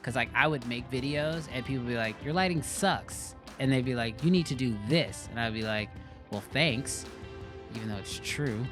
Because like I would make videos and people would be like, your lighting sucks. And they'd be like, you need to do this. And I'd be like, well, thanks, even though it's true.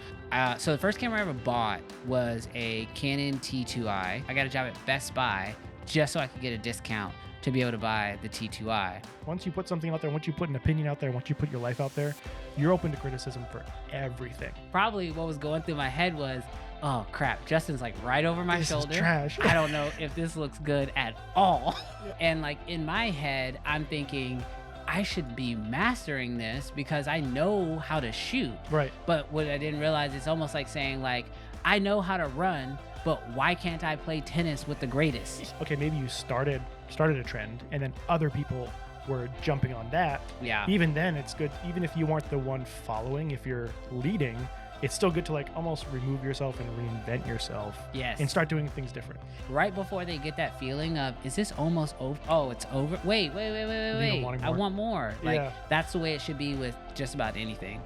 So the first camera I ever bought was a Canon T2i. I got a job at Best Buy just so I could get a discount to be able to buy the T2i. Once you put something out there, once you put an opinion out there, once you put your life out there, you're open to criticism for everything. Probably what was going through my head was, oh crap, Justin's like right over my shoulder. This is trash. I don't know if this looks good at all. And like in my head, I'm thinking, I should be mastering this because I know how to shoot. Right. But what I didn't realize, it's almost like saying like, I know how to run, but why can't I play tennis with the greatest? Okay, maybe you started a trend and then other people were jumping on that. Yeah. Even then it's good, even if you weren't the one following, if you're leading, it's still good to like almost remove yourself and reinvent yourself. Yes. And start doing things different. Right before they get that feeling of, is this almost over? Oh, it's over. Wait. I want more. Like Yeah. that's the way it should be with just about anything.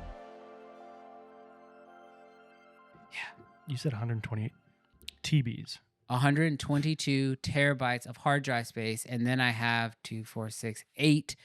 You said 128 TBs. 122 terabytes of hard drive space. And then I have 8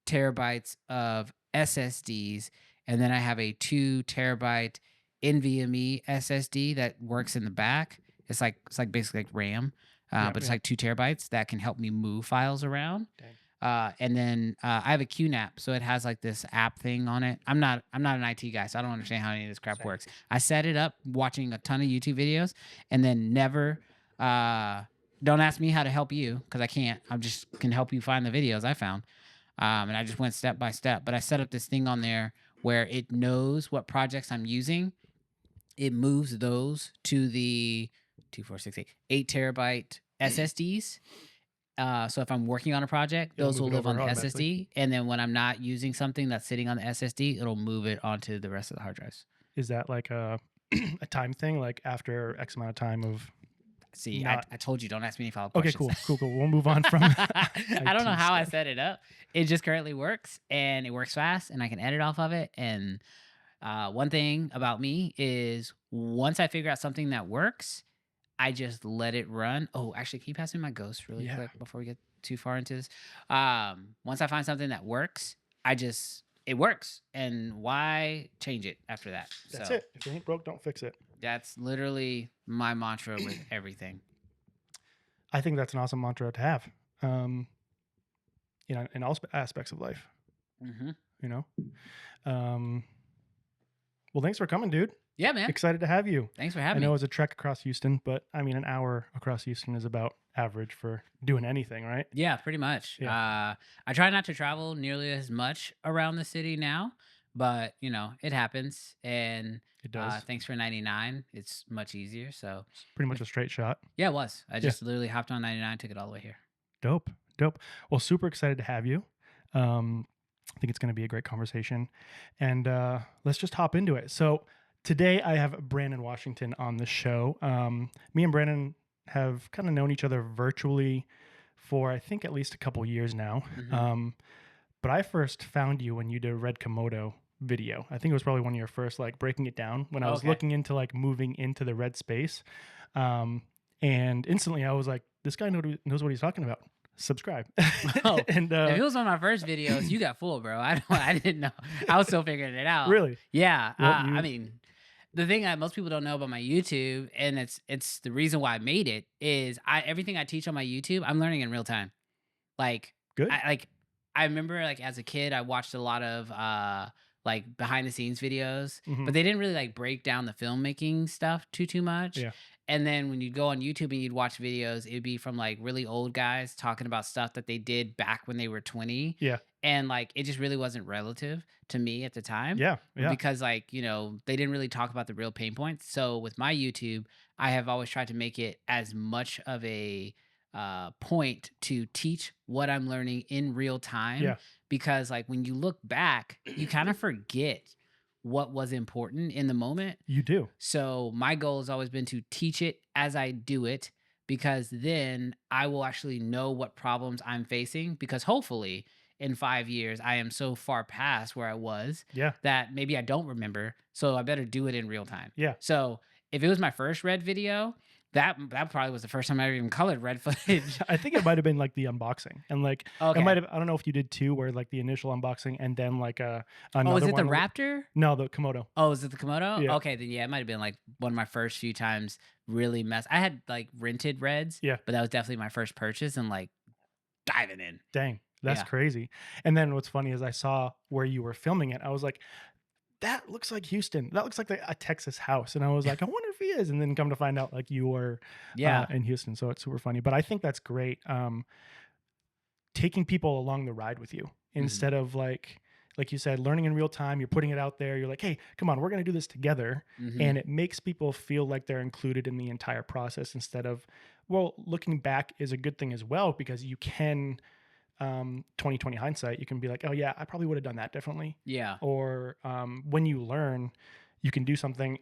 terabytes of SSDs. And then I have a 2 terabyte NVMe SSD that works in the back. It's like basically like RAM, but it's like 2 terabytes that can help me move files around. Dang. And then I have a QNAP, so it has like this app thing on it. I'm not an IT guy, so I don't understand how any of this crap works. I set it up watching a ton of YouTube videos, and then never. Don't ask me how to help you because I can't. I just can help you find the videos I found. And I just went step by step. But I set up this thing on there where it knows what projects I'm using. It moves those to the 8 terabyte SSDs. So if I'm working on a project, those will live on the SSD. And then when I'm not using something that's sitting on the SSD, it'll move it onto the rest of the hard drives. Is that like a time thing? Like after X amount of time of... See, I told you, don't ask me any follow-up questions. Okay, cool. We'll move on from I don't know how I set it up. It just currently works, and it works fast, and I can edit off of it. And one thing about me is once I figure out something that works, I just let it run. Oh, actually, can you pass me my Ghost really quick before we get too far into this? Once I find something that works, it works. And why change it after that? That's it. If it ain't broke, don't fix it. That's literally my mantra with everything. I think that's an awesome mantra to have, in all aspects of life. Mm-hmm. Well, thanks for coming, dude. Yeah, man. Excited to have you. Thanks for having me. I know it's a trek across Houston, but I mean, an hour across Houston is about average for doing anything, right? Yeah, pretty much. Yeah. I try not to travel nearly as much around the city now, but it happens. And It does. thanks for 99. It's much easier. So It's pretty much a straight shot. yeah, it was. I just literally hopped on 99, took it all the way here. Dope. Well, super excited to have you. I think it's going to be a great conversation, and let's just hop into it. So today I have Brandon Washington on the show. Me and Brandon have kind of known each other virtually for, I think, at least a couple years now. Mm-hmm. But I first found you when you did a Red Komodo video. I think it was probably one of your first, like, breaking it down when I was looking into like moving into the red space. And instantly I was like, this guy knows what he's talking about. Subscribe. Oh, and if it was one of my first videos, you got fooled, bro. I didn't know. I was still figuring it out. Really? Yeah. Well, I mean, the thing that most people don't know about my YouTube, and it's the reason why I made it, is everything I teach on my YouTube, I'm learning in real time. Like, good. I remember like as a kid, I watched a lot of like behind the scenes videos, Mhm. but they didn't really like break down the filmmaking stuff too much. Yeah. And then when you'd go on YouTube and you'd watch videos, it'd be from like really old guys talking about stuff that they did back when they were 20. Yeah. And like it just really wasn't relative to me at the time. Yeah. Because like, they didn't really talk about the real pain points. So with my YouTube, I have always tried to make it as much of a point to teach what I'm learning in real time. Yeah. Because like when you look back, you kind of forget what was important in the moment. You do. So my goal has always been to teach it as I do it, because then I will actually know what problems I'm facing, because hopefully in 5 years, I am so far past where I was that maybe I don't remember. So I better do it in real time. Yeah. So if it was my first red video, That probably was the first time I ever even colored red footage. I think it might have been like the unboxing, and like it might Okay. have. I don't know if you did two, where like the initial unboxing and then like Oh, is another it the one. Raptor? No, the Komodo. Oh, is it the Komodo? Yeah, Okay, then yeah, it might have been like one of my first few times really mess. I had like rented reds, yeah. but that was definitely my first purchase and like diving in. Dang, that's Yeah. crazy. And then what's funny is I saw where you were filming it. I was like, that looks like Houston. That looks like a Texas house. And I was like, I wonder if he is. And then come to find out, like you were Yeah. in Houston. So it's super funny. But I think that's great. Taking people along the ride with you Mhm. instead of like you said, learning in real time. You're putting it out there. You're like, hey, come on, we're going to do this together. Mhm. And it makes people feel like they're included in the entire process instead of, well, looking back is a good thing as well, because you can 2020 hindsight, you can be like, oh yeah, I probably would have done that differently. Yeah. Or when you learn, you can do something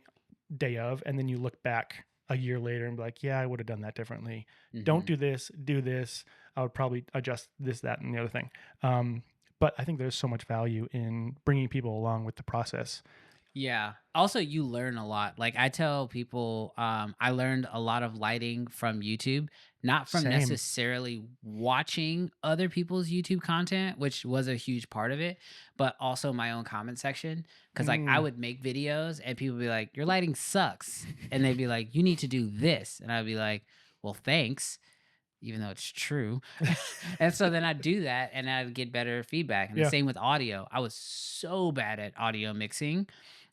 day of, and then you look back a year later and be like, yeah, I would have done that differently. Don't Mhm. do this, do this. I would probably adjust this, that, and the other thing. But I think there's so much value in bringing people along with the process. Yeah. Also, you learn a lot. Like I tell people, I learned a lot of lighting from YouTube, not from Same. necessarily watching other people's YouTube content, which was a huge part of it, but also my own comment section. Cause like I Mm, would make videos and people would be like, your lighting sucks. And they'd be like, you need to do this. And I'd be like, well, thanks, even though it's true. And so then I'd do that and I'd get better feedback. And the yeah. same with audio. I was so bad at audio mixing.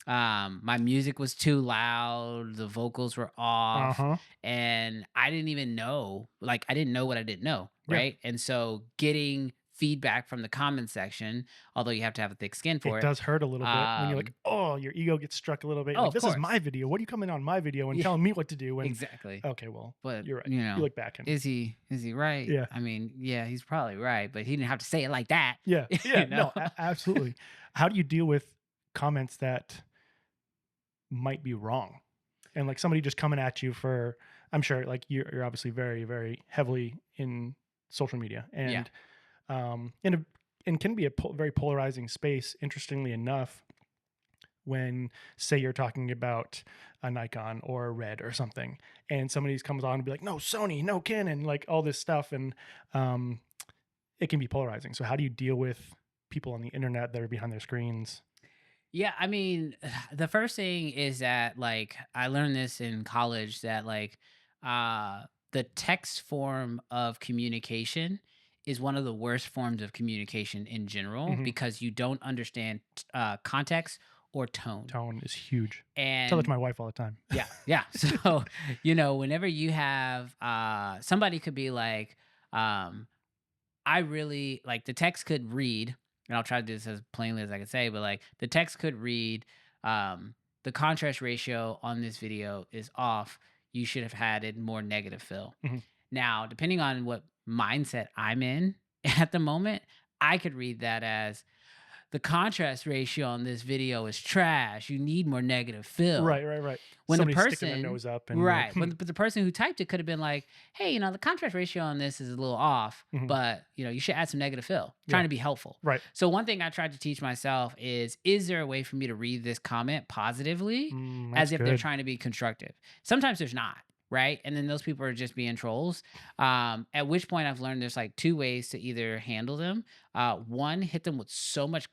My music was too loud, the vocals were Uh off, huh. and I didn't even know, like I didn't know what I didn't know, Yeah. right? And so getting feedback from the comment section, although you have to have a thick skin for It it. does hurt a little bit when you're like, Um, oh, your ego gets struck a little bit. oh, Like, of this is course. my video. What are you coming on my video and Yeah, telling me what to do? And exactly. okay, well, But you're right. you You know, look back and is he right? yeah. I mean, yeah, he's probably right, but he didn't have to say it like that. Yeah, yeah, you know? no, absolutely. How do you deal with comments that might be wrong? And like somebody just coming at you for, I'm sure like you're obviously very, very heavily in social media Yeah. and in a and can be a very polarizing space. Interestingly enough, when say you're talking about a Nikon or a Red or something, and somebody comes on and be like, no Sony, no Canon, like all this stuff, and um, it can be polarizing. So how do you deal with people on the internet that are behind their screens? Yeah, I mean, the first thing is that like I learned this in college that like the text form of communication is one of the worst forms of communication in general Hmm. because you don't understand context or tone. Tone is huge. Tell it to And my wife all the time. yeah, yeah. So, whenever you have somebody could be like I really like the text could read, and I'll try to do this as plainly as I can say, but like the text could read, the contrast ratio on this video is off. You should have had it more negative fill. Hmm. Now, depending on what mindset I'm in at the moment, I could read that as the contrast ratio on this video is trash. You need more negative fill. Right, right, right. When the Somebody sticking their person nose up and like, right, but the person who typed it could have been like, "Hey, the contrast ratio on this is a little off, mhm, but, you should add some negative fill." yeah, Trying to be helpful. right. So one thing I tried to teach myself is there a way for me to read this comment positively That's as if they're good. trying to be constructive? Sometimes there's not, right? And then those people are just being trolls. At which point I've learned there's like two ways to either handle them. One, hit them with so much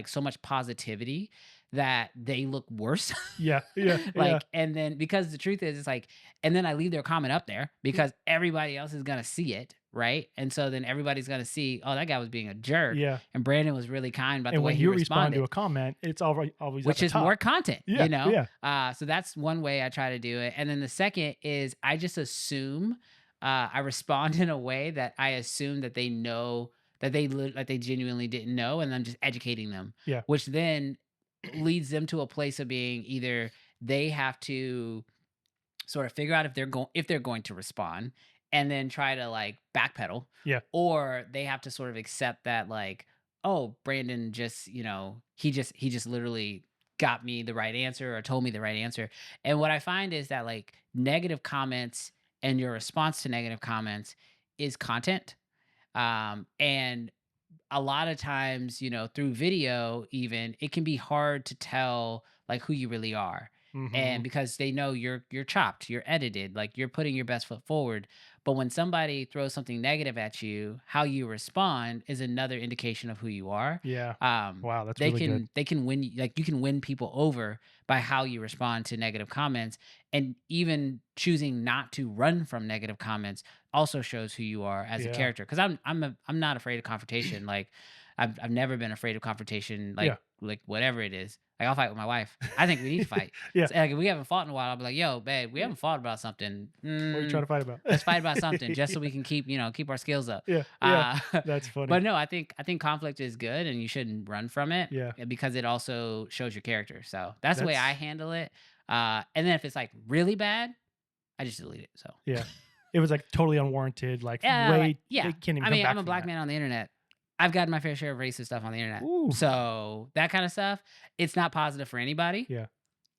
so much positivity that they look worse. Yeah, yeah, yeah. Like, and then because the truth is, it's like, and then I leave their comment up there because everybody else is gonna see it, right? And so then everybody's gonna see, oh, that guy was being a jerk, Yeah. and Brandon was really kind about the And way when he you respond to responded, a comment, it's always at which the is top. more content, Yeah, yeah. So that's one way I try to do it, and then the second is I just assume, I respond in a way that I assume that they know that like they genuinely didn't know, and I'm just educating them, Yeah. which then leads them to a place of being either they have to sort of figure out if they're going to respond and then try to like backpedal, Yeah. or they have to sort of accept that like, oh, Brandon just, he just literally got me the right answer or told me the right answer. And what I find is that like negative comments and your response to negative comments is content. And a lot of times, through video, even it can be hard to tell like who you really are. And because they know you're chopped, you're edited, like you're putting your best foot forward. But when somebody throws something negative at you, how you respond is another indication of who you are. Yeah. Um, Wow, that's they really good. can win, like you can win people over by how you respond to negative comments, and even choosing not to run from negative comments also shows who you are as a Yeah. character. Because I'm not afraid of confrontation. Like I've never been afraid of confrontation. Yeah. Like whatever it is. Like I'll fight with my wife. I think we need to fight. Yeah. So, like if we haven't fought in a while, I'll be like, "Yo, babe, we Yeah. haven't fought about something. What are you trying to fight about? Let's fight about something, just so we can keep our skills up." Yeah. Yeah. That's funny. But no, I think conflict is good, and you shouldn't run from it. Yeah. Because it also shows your character. So that's the way I handle it. And then if it's like really bad, I just delete it. So yeah, it was like totally unwarranted. Like yeah, way. yeah. It can't even I come mean, back I'm a from black that. man on the internet. I've gotten my fair share of racist stuff on the internet. Ooh. So that kind of stuff, it's not positive for anybody. Yeah.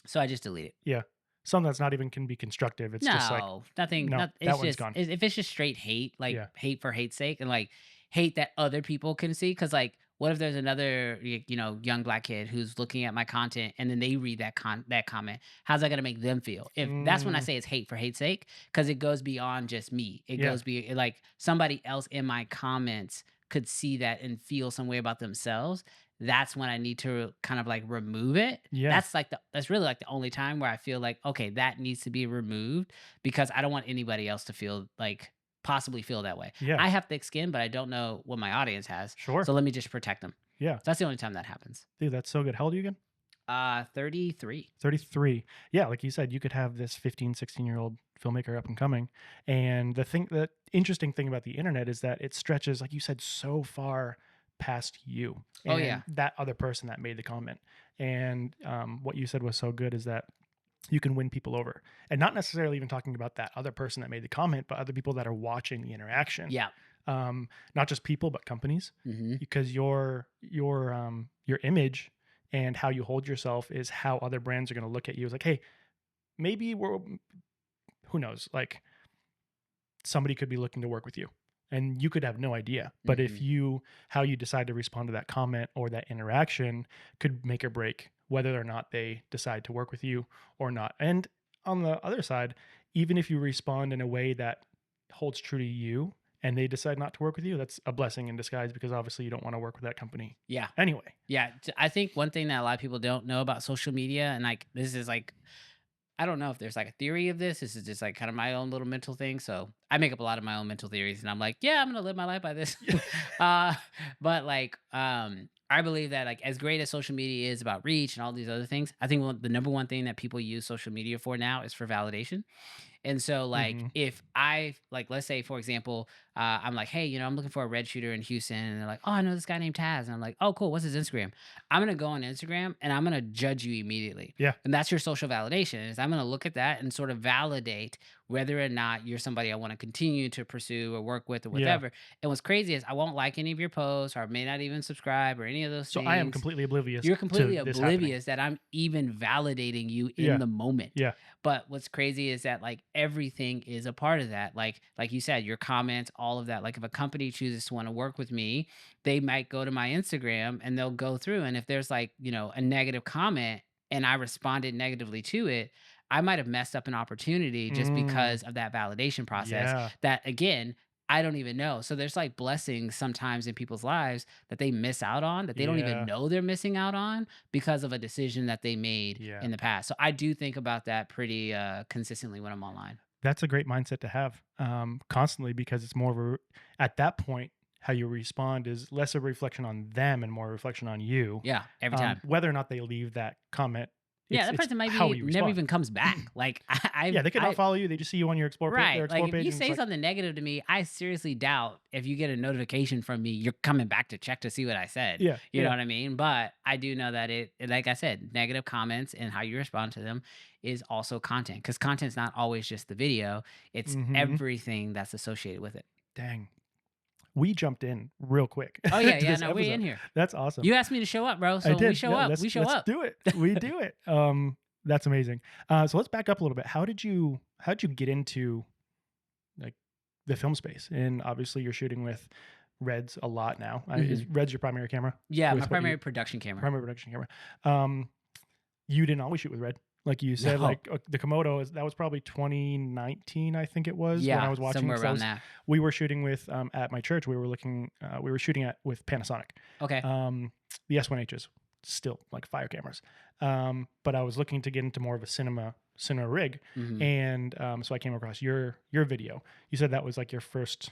So I just delete it. Yeah. Some that's not even can be constructive. It's just like nothing. no, It's that one's just gone. if it's just straight hate, like Yeah. hate for hate's sake, and like hate that other people can see. Because like, what if there's another young black kid who's looking at my content and then they read that comment? How's that gonna make them feel? If that's when I say it's hate for hate's sake, because it goes beyond just me. It goes like somebody else in my comments could see that and feel some way about themselves. That's when I need to kind of like remove it. Yeah. That's really like the only time where I feel like, okay, that needs to be removed, because I don't want anybody else to feel like possibly feel that way. Yeah. I have thick skin, but I don't know what my audience has. Sure. So let me just protect them. Yeah. So that's the only time that happens. Dude, that's so good. How old are you again? 33. 33. Yeah, like you said, you could have this 15, 16-year-old filmmaker up and coming. And the interesting thing about the internet is that it stretches, like you said, so far past you. Oh, and yeah. that other person that made the comment. And what you said was so good is that you can win people over. And not necessarily even talking about that other person that made the comment, but other people that are watching the interaction. Yeah. Not just people, but companies. Mm-hmm. Because your image and how you hold yourself is how other brands are going to look at you. It's like, hey, maybe who knows? Like somebody could be looking to work with you and you could have no idea. But if how you decide to respond to that comment or that interaction could make or break whether or not they decide to work with you or not. And on the other side, even if you respond in a way that holds true to you, and they decide not to work with you, that's a blessing in disguise, because obviously you don't want to work with that company. Yeah. Anyway. Yeah. I think one thing that a lot of people don't know about social media, and like this is like, I don't know if there's like a theory of this. This is just like kind of my own little mental thing. So I make up a lot of my own mental theories, and I'm like, yeah, I'm gonna live my life by this. But like, I believe that like as great as social media is about reach and all these other things, I think the number one thing that people use social media for now is for validation. And so like if I like, let's say for example, I'm like, hey, I'm looking for a red shooter in Houston, and they're like, oh, I know this guy named Taz, and I'm like, oh, cool, what's his Instagram? I'm gonna go on Instagram and I'm gonna judge you immediately. Yeah. And that's your social validation. Is I'm gonna look at that and sort of validate whether or not you're somebody I want to continue to pursue or work with or whatever. And what's crazy is I won't like any of your posts, or I may not even subscribe or any of those things. So I am completely oblivious. You're completely to this oblivious that I'm even validating you in the moment. Yeah. But what's crazy is that like everything is a part of that. Like you said, your comments, all of that. Like if a company chooses to want to work with me, they might go to my Instagram and they'll go through. And if there's like, a negative comment and I responded negatively to it, I might have messed up an opportunity just because of that validation process that, again, I don't even know. So there's like blessings sometimes in people's lives that they miss out on, that they don't even know they're missing out on because of a decision that they made in the past. So I do think about that pretty consistently when I'm online. That's a great mindset to have constantly, because it's more of at that point, how you respond is less a reflection on them and more a reflection on you. Yeah, every time. Whether or not they leave that comment. That person might never even comes back. Like they could not follow you. They just see you on your explore page. Right. Their explore Like page, if you say something negative to me, I seriously doubt if you get a notification from me, you're coming back to check to see what I said. Yeah. You know what I mean? But I do know that like I said, negative comments and how you respond to them is also content, because content's not always just the video. It's everything that's associated with it. Dang. We jumped in real quick. Oh yeah, no, we're in here. That's awesome. You asked me to show up, bro. So when we show up, we show up. Let's do it. We do it. That's amazing. So let's back up a little bit. How'd you get into like the film space? And obviously you're shooting with Reds a lot now. Is Reds your primary camera? Yeah, my primary production camera. Primary production camera. You didn't always shoot with Red. like you said, No. like the Komodo that was probably 2019, I think it was when I Yeah, was watching. somewhere 'Cause around that. we were shooting with at my church. We were shooting at with Panasonic, Okay. the S1Hs, still like fire cameras. But I was looking to get into more of a cinema rig, Hmm. and so I came across your video. You said that was like your first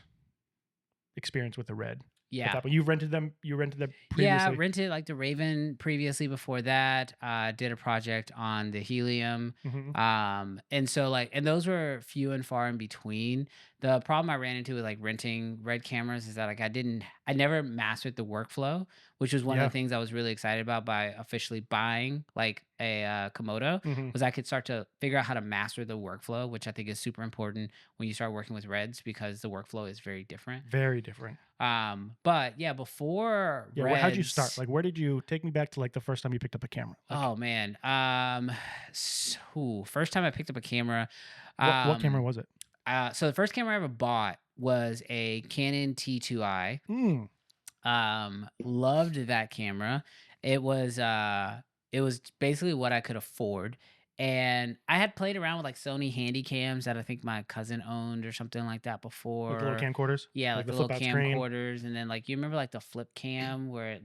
experience with the Red. At Yeah. that point, you rented them. You rented them Yeah, previously. rented like the Raven previously before that. Did a project on the Helium. Hmm. And so like, and those were few and far in between. The problem I ran into with like renting Red cameras is that like I never mastered the workflow, which was one of the Yeah. things I was really excited about by officially buying like a Komodo, Hmm. was I could start to figure out how to master the workflow, which I think is super important when you start working with Reds because the workflow is very different. Very different. But yeah, before Yeah. How'd you start? Reds, Like, where did you take me back to? Like the first time you picked up a camera. Like, oh man. So first time I picked up a camera. what camera Um, was it? so the first camera I ever bought was a Canon T2i. Mm, Loved that camera. It was it was basically what I could afford. And I had played around with like Sony handy cams that I think my cousin owned or something like that like the little before. camcorders, Yeah, like like the the little flip out screen. camcorders, and then like you remember like the flip cam where it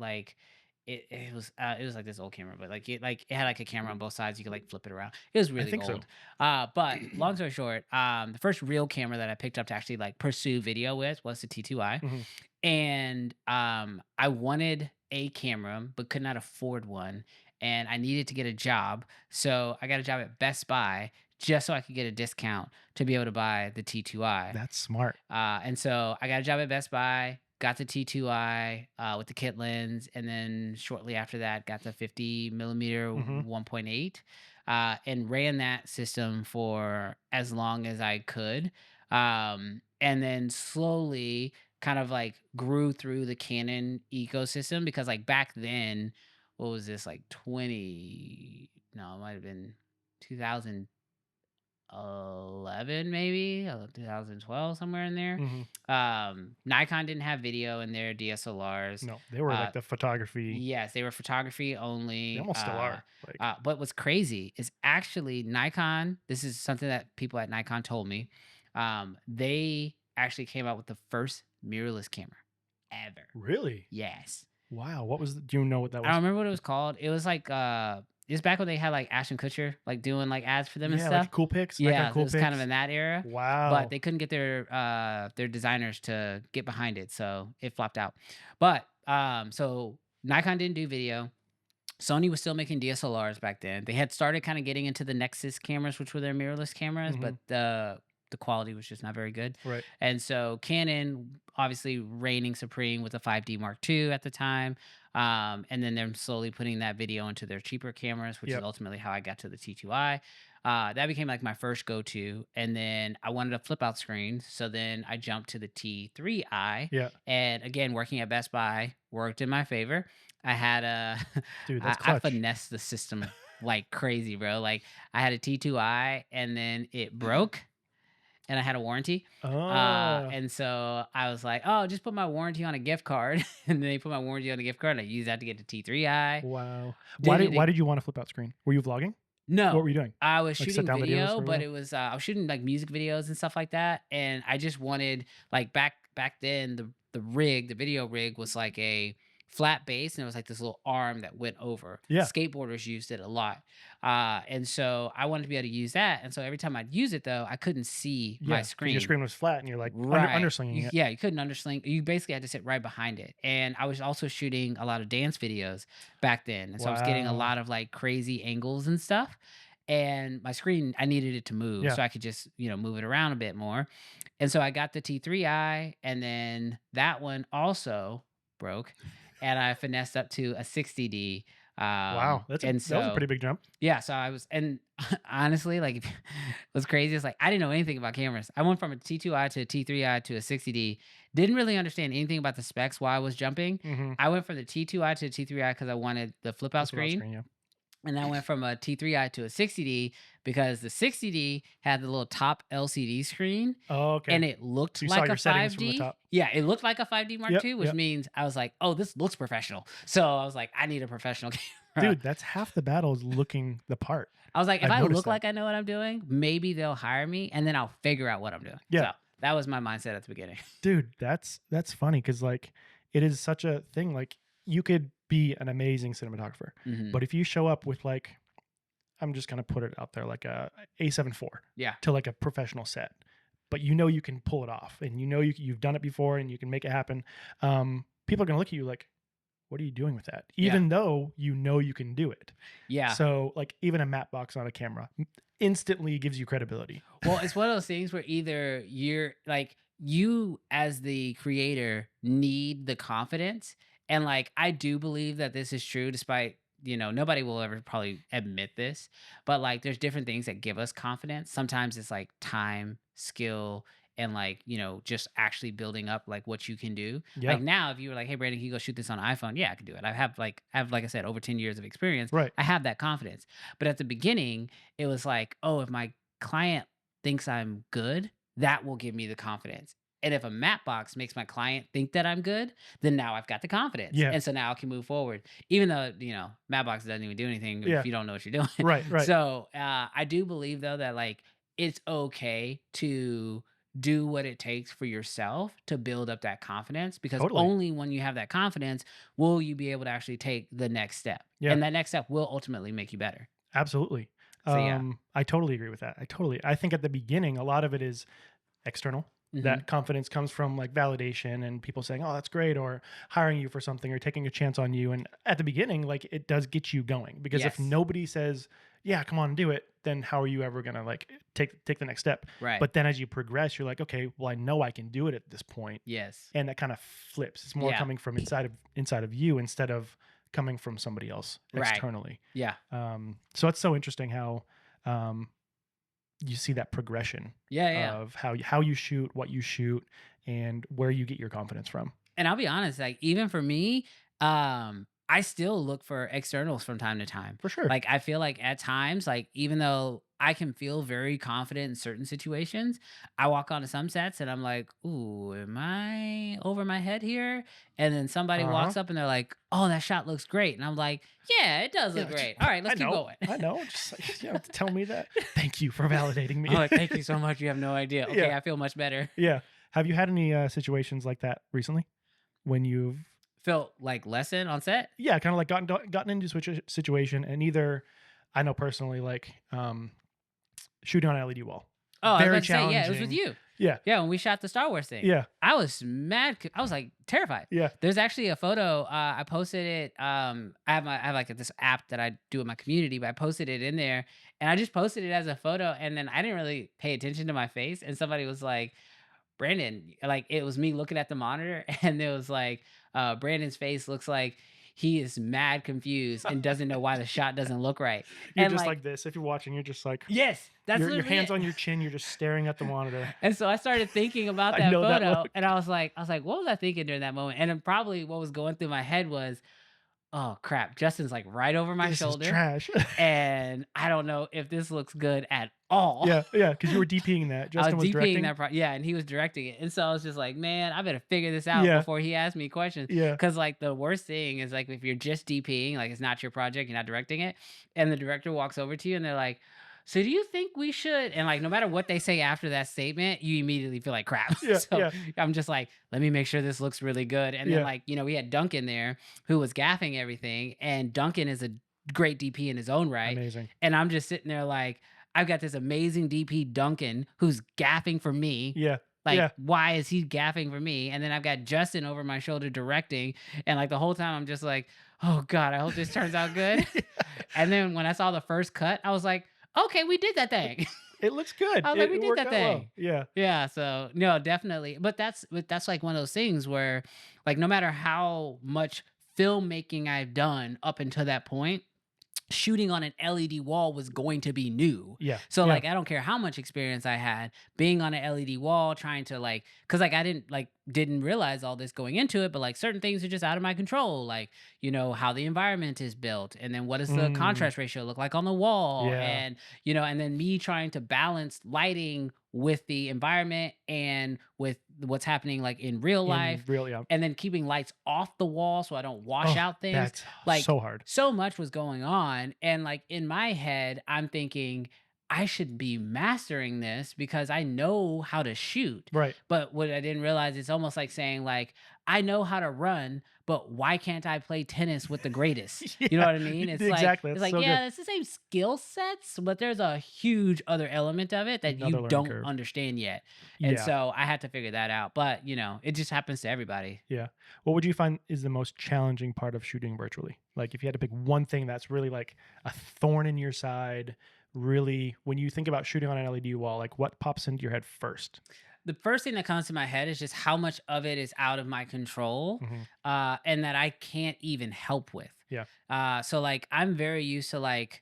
was like this old camera, but like it had like a camera on both sides. You could like flip it around. It was I really think so. old. But long story short, the first real camera that I picked up to actually like pursue video with was the T2i, Hmm. and I wanted a camera but could not afford one, and I needed to get a job, so I got a job at Best Buy just so I could get a discount to be able to buy the T2i. That's smart. And so I got a job at Best Buy, got the T2i with the kit lens, and then shortly after that, got the 50 millimeter Hmm. 1.8, and ran that system for as long as I could. And then slowly kind of like grew through the Canon ecosystem because, like, back then, what was this, like 20? No, it might have been 2000. 11 maybe 2012, somewhere in there. Hmm. Nikon didn't have video in their DSLRs. No, they were uh like the photography. yes, they were photography They only. almost still are. Like, But what's crazy is actually Nikon, this is something that people at Nikon told me, they actually came out with the first mirrorless camera ever. really? Yes. Wow. What was? Do you know what that I don't was? remember what it was called. It was like it was back when they had like Ashton Kutcher like doing like ads for them and Yeah, stuff. like Cool Pics. Nikon Yeah, it Cool was kind of Pics. in that era, but Wow. they couldn't get their designers to get behind it, so it flopped out. But so Nikon didn't do video. Sony was still making DSLRs back then. They had started kind of getting into the Nexus cameras, which were their mirrorless cameras, Hmm. but the quality was just not very good. Right. And so Canon, obviously reigning supreme with the 5D Mark II at the time, and then they're slowly putting that video into their cheaper cameras, which is Yep. ultimately how I got to the T2i. That became like my first go-to, and then I wanted a flip-out screen, so then I jumped to the T3i. Yeah. And again, working at Best Buy worked in my favor. I had a Dude, that's I clutch. finessed the system like crazy, bro. Like I had a T2i and then it broke and I had a warranty. Oh. And so I was like, oh, just put my warranty on a gift card. And then they put my warranty on a gift card and I used that to get the T3i. Wow. Did it Why did you want a flip out screen? Were you vlogging? What No, were you doing? I was Like shooting sit down videos video, or but whatever? it was I was shooting like music videos and stuff like that, and I just wanted like back then the video rig was like a flat base and it was like this little arm that went over. Yeah. Skateboarders used it a lot, and so I wanted to be able to use that. And so every time I'd use it though, I couldn't see Yeah. my 'Cause screen. your screen was flat and you're like Right. underslinging it. Yeah, you couldn't undersling. You basically had to sit right behind it. And I was also shooting a lot of dance videos back then. And so I was getting a Wow. lot of like crazy angles and stuff. And my screen, I needed it to move Yeah. so I could just, move it around a bit more. And so I got the T3i, and then that one also broke. And I finessed up to a 60D. Wow. And That was a so pretty big jump. yeah, so I was, and honestly, like, what's crazy is like I didn't know anything about cameras. I went from a T2i to a T3i to a 60D. Didn't really understand anything about the specs while I was jumping. Mm-hmm. I went from the T2i to the T3i because I wanted the flip out Flip out screen. screen, yeah. And I went from a T3i to a 60D because the 60D had the little top LCD screen Oh, okay. and it looked So you saw like a your settings from the 5D. top. Yeah, it looked like a 5D Mark Yep, II, which yep. means I was like, oh, this looks professional. So I was like, I need a professional camera. Dude, that's half the battle is looking the part. I was like, if I've I noticed look that. like I know what I'm doing, maybe they'll hire me and then I'll figure out what I'm doing. Yeah. So that was my mindset at the beginning. Dude, that's funny because like it is such a thing. Like you could be an amazing cinematographer, Mhm. but if you show up with like, I'm just gonna put it out there, like a A7 IV Yeah. to like a professional set, but you know you can pull it off, and you know you've done it before, and you can make it happen. People are gonna look at you like, "What are you doing with that?" Yeah. Even though you know you can do it. Yeah. So like even a matte box on a camera instantly gives you credibility. Well, it's one of those things where either you're like, you as the creator need the confidence. And like, I do believe that this is true, despite, nobody will ever probably admit this, but like, there's different things that give us confidence. Sometimes it's like time, skill, and like, just actually building up like what you can do. Yeah. Like now, if you were like, hey, Brandon, can you go shoot this on an iPhone? Yeah, I can do it. Like I said, over 10 years of experience. Right. I have that confidence. But at the beginning, it was like, oh, if my client thinks I'm good, that will give me the confidence. And if a matte box makes my client think that I'm good, then now I've got the confidence. Yeah. And so now I can move forward. Even though, matte box doesn't even do anything Yeah. if you don't know what you're doing. Right. Right. So I do believe though that like it's okay to do what it takes for yourself to build up that confidence, because Totally. only when you have that confidence will you be able to actually take the next step. Yeah. And that next step will ultimately make you better. Absolutely. So yeah. I totally agree with that. I think at the beginning, a lot of it is external. Mhm. That confidence comes from like validation and people saying, "Oh, that's great," or hiring you for something or taking a chance on you. And at the beginning, like it does get you going, because if Yes. nobody says, "Yeah, come on, do it," then how are you ever gonna like take the next step? Right. But then as you progress, you're like, "Okay, well, I know I can do it at this point," Yes. and that kind of flips. It's more Yeah. coming from inside of you instead of coming from somebody else Right. externally. Yeah. So it's so interesting how you see that progression Yeah. of how you shoot, what you shoot, and where you get your confidence from. And I'll be honest, like even for me, I still look for externals from time to time. For sure. Like I feel like at times, like even though I can feel very confident in certain situations, I walk onto some sets and I'm like, ooh, am I over my head here? And then somebody Uh-huh. walks up and they're like, oh, that shot looks great. And I'm like, yeah, it does look Yeah, great. All right, let's I keep know, going. I know. Just like, you have to tell me that. Thank you for validating me. I'm like, thank you so much. You have no idea. Okay, Yeah. I feel much better. Yeah. Have you had any situations like that recently when you've Felt like lesson on set? kind of like gotten into a situation, and either I know personally like shooting on an LED wall. Oh, I was Very about to say, yeah, it was with challenging. you. Yeah. Yeah, when we shot the Star Wars thing. Yeah. I was mad. I was like terrified. Yeah. There's actually a photo. I posted it. I have like this app that I do in my community, but I posted it in there, and I just posted it as a photo, and then I didn't really pay attention to my face, and somebody was like, Brandon, like it was me looking at the monitor, and it was like, Brandon's face looks like he is mad confused and doesn't know why the shot doesn't look right. You're And just like this. If you're watching, you're just like yes, that's your literally hands it. on your chin. You're just staring at the monitor. And so I started thinking about I that know that photo, look. and I was like, what was I thinking during that moment? And then probably what was going through my head was, oh crap, Justin's like right over my This is shoulder, trash. and I don't know if this looks good at all. Yeah, because you were DPing that. I Justin was was DPing directing. that yeah, and he was directing it, and so I was just like, man, I better figure this out Yeah. before he asks me questions. Yeah, Because like the worst thing is like if you're just DPing, like it's not your project, you're not directing it, and the director walks over to you and they're like, so do you think we should? And like no matter what they say after that statement, you immediately feel like crap. Yeah, So yeah. I'm just like, let me make sure this looks really good. And then Yeah. like, we had Duncan there who was gaffing everything, and Duncan is a great DP in his own right. amazing. And I'm just sitting there like, I've got this amazing DP Duncan who's gaffing for me. Yeah, Like, yeah. why is he gaffing for me? And then I've got Justin over my shoulder directing. And like the whole time I'm just like, oh God, I hope this turns out good. And then when I saw the first cut, I was like, okay, we did that thing. It looks good. I was like, It we did worked that out well. thing. Yeah, Yeah. So no, definitely. But that's like one of those things where like no matter how much filmmaking I've done up until that point, shooting on an LED wall was going to be new. yeah. So yeah. like I don't care how much experience I had being on an LED wall trying to like, cuz like I didn't like didn't realize all this going into it, but like certain things are just out of my control, like, how the environment is built, and then what does the Mm, contrast ratio look like on the wall, yeah. and and then me trying to balance lighting with the environment and with what's happening like in real In life, real, yeah. and then keeping lights off the wall so I don't wash Oh, out things. that's Like, so hard. so much was going on, and like in my head I'm thinking I should be mastering this because I know how to shoot. Right. But what I didn't realize, it's almost like saying like, I know how to run, but why can't I play tennis with the greatest? You know Yeah, what I mean? It's like exactly. it's That's like so good. yeah, it's the same skill sets, but there's a huge other element of it that you Another learning don't curve. understand yet. And Yeah. so I had to figure that out. But it just happens to everybody. Yeah. What would you find is the most challenging part of shooting virtually? Like if you had to pick one thing that's really like a thorn in your side, really when you think about shooting on an LED wall, like what pops into your head first? The first thing that comes to my head is just how much of it is out of my control, Hmm. and that I can't even help with. Yeah. So like I'm very used to like,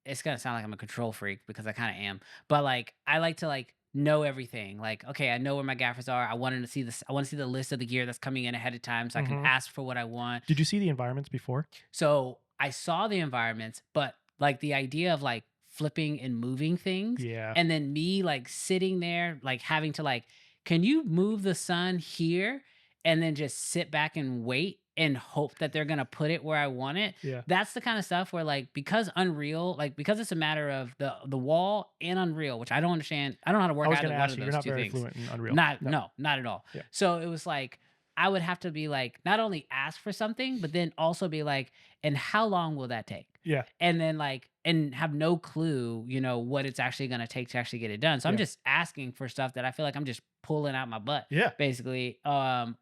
it's gonna sound like I'm a control freak because I kind of am, but like I like to like know everything. Like, okay, I know where my gaffers are. I wanted to see this. I want to see the list of the gear that's coming in ahead of time so I can Hmm. ask for what I want. Did you see the environments before? So I saw the environments, but like the idea of like flipping and moving things, Yeah. and then me like sitting there, like having to like, can you move the sun here? And then just sit back and wait and hope that they're gonna put it where I want it. Yeah. That's the kind of stuff where like because Unreal, like because it's a matter of the wall and Unreal, which I don't understand. I don't know how to I work was either going to one ask of you, you're those not two very things. fluent in Unreal. Not No. no, not at all. Yeah. So it was like I would have to be like not only ask for something, but then also be like, and how long will that take? Yeah. And then like and have no clue, what it's actually gonna take to actually get it done. So I'm Yeah. just asking for stuff that I feel like I'm just pulling out my butt, Yeah. basically.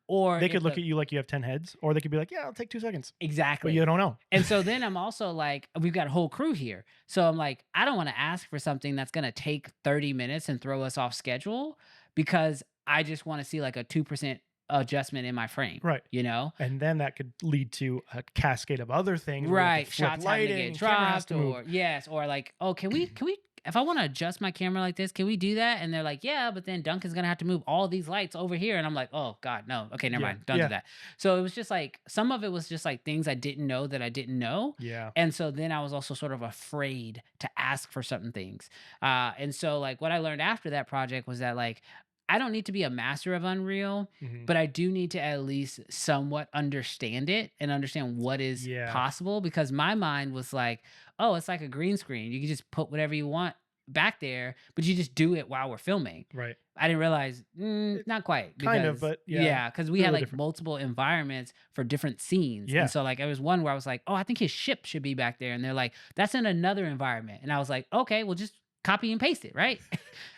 Or They if could look the at you like you have 10 heads, or they could be like, yeah, I'll take 2 seconds. But exactly. you don't know. And so then I'm also like, we've got a whole crew here. So I'm like, I don't want to ask for something that's going to take 30 minutes and throw us off schedule because I just want to see like a 2% adjustment in my frame, Right. you know? And then that could lead to a cascade of other things where you have to Right. flip Shots having to lighting, get camera has dropped, to move. or yes, or like, oh, can we, if I want to adjust my camera like this, can we do that? And they're like, yeah, but then Duncan's gonna have to move all these lights over here. And I'm like, oh God, no. Okay, never Yeah. mind. Don't Yeah. do that. So it was just like some of it was just like things I didn't know that I didn't know. Yeah. And so then I was also sort of afraid to ask for certain things. And so like what I learned after that project was that like I don't need to be a master of Unreal, Mhm. but I do need to at least somewhat understand it and understand what is Yeah. possible, because my mind was like, oh, it's like a green screen. You can just put whatever you want back there, but you just do it while we're filming. Right. I didn't realize, It- not quite. kind of, Because, but yeah, yeah, because we they're a had little like different. multiple environments for different scenes. Yeah. And so, like, there was one where I was like, oh, I think his ship should be back there. And they're like, that's in another environment. And I was like, okay, well, just copy and paste it, right?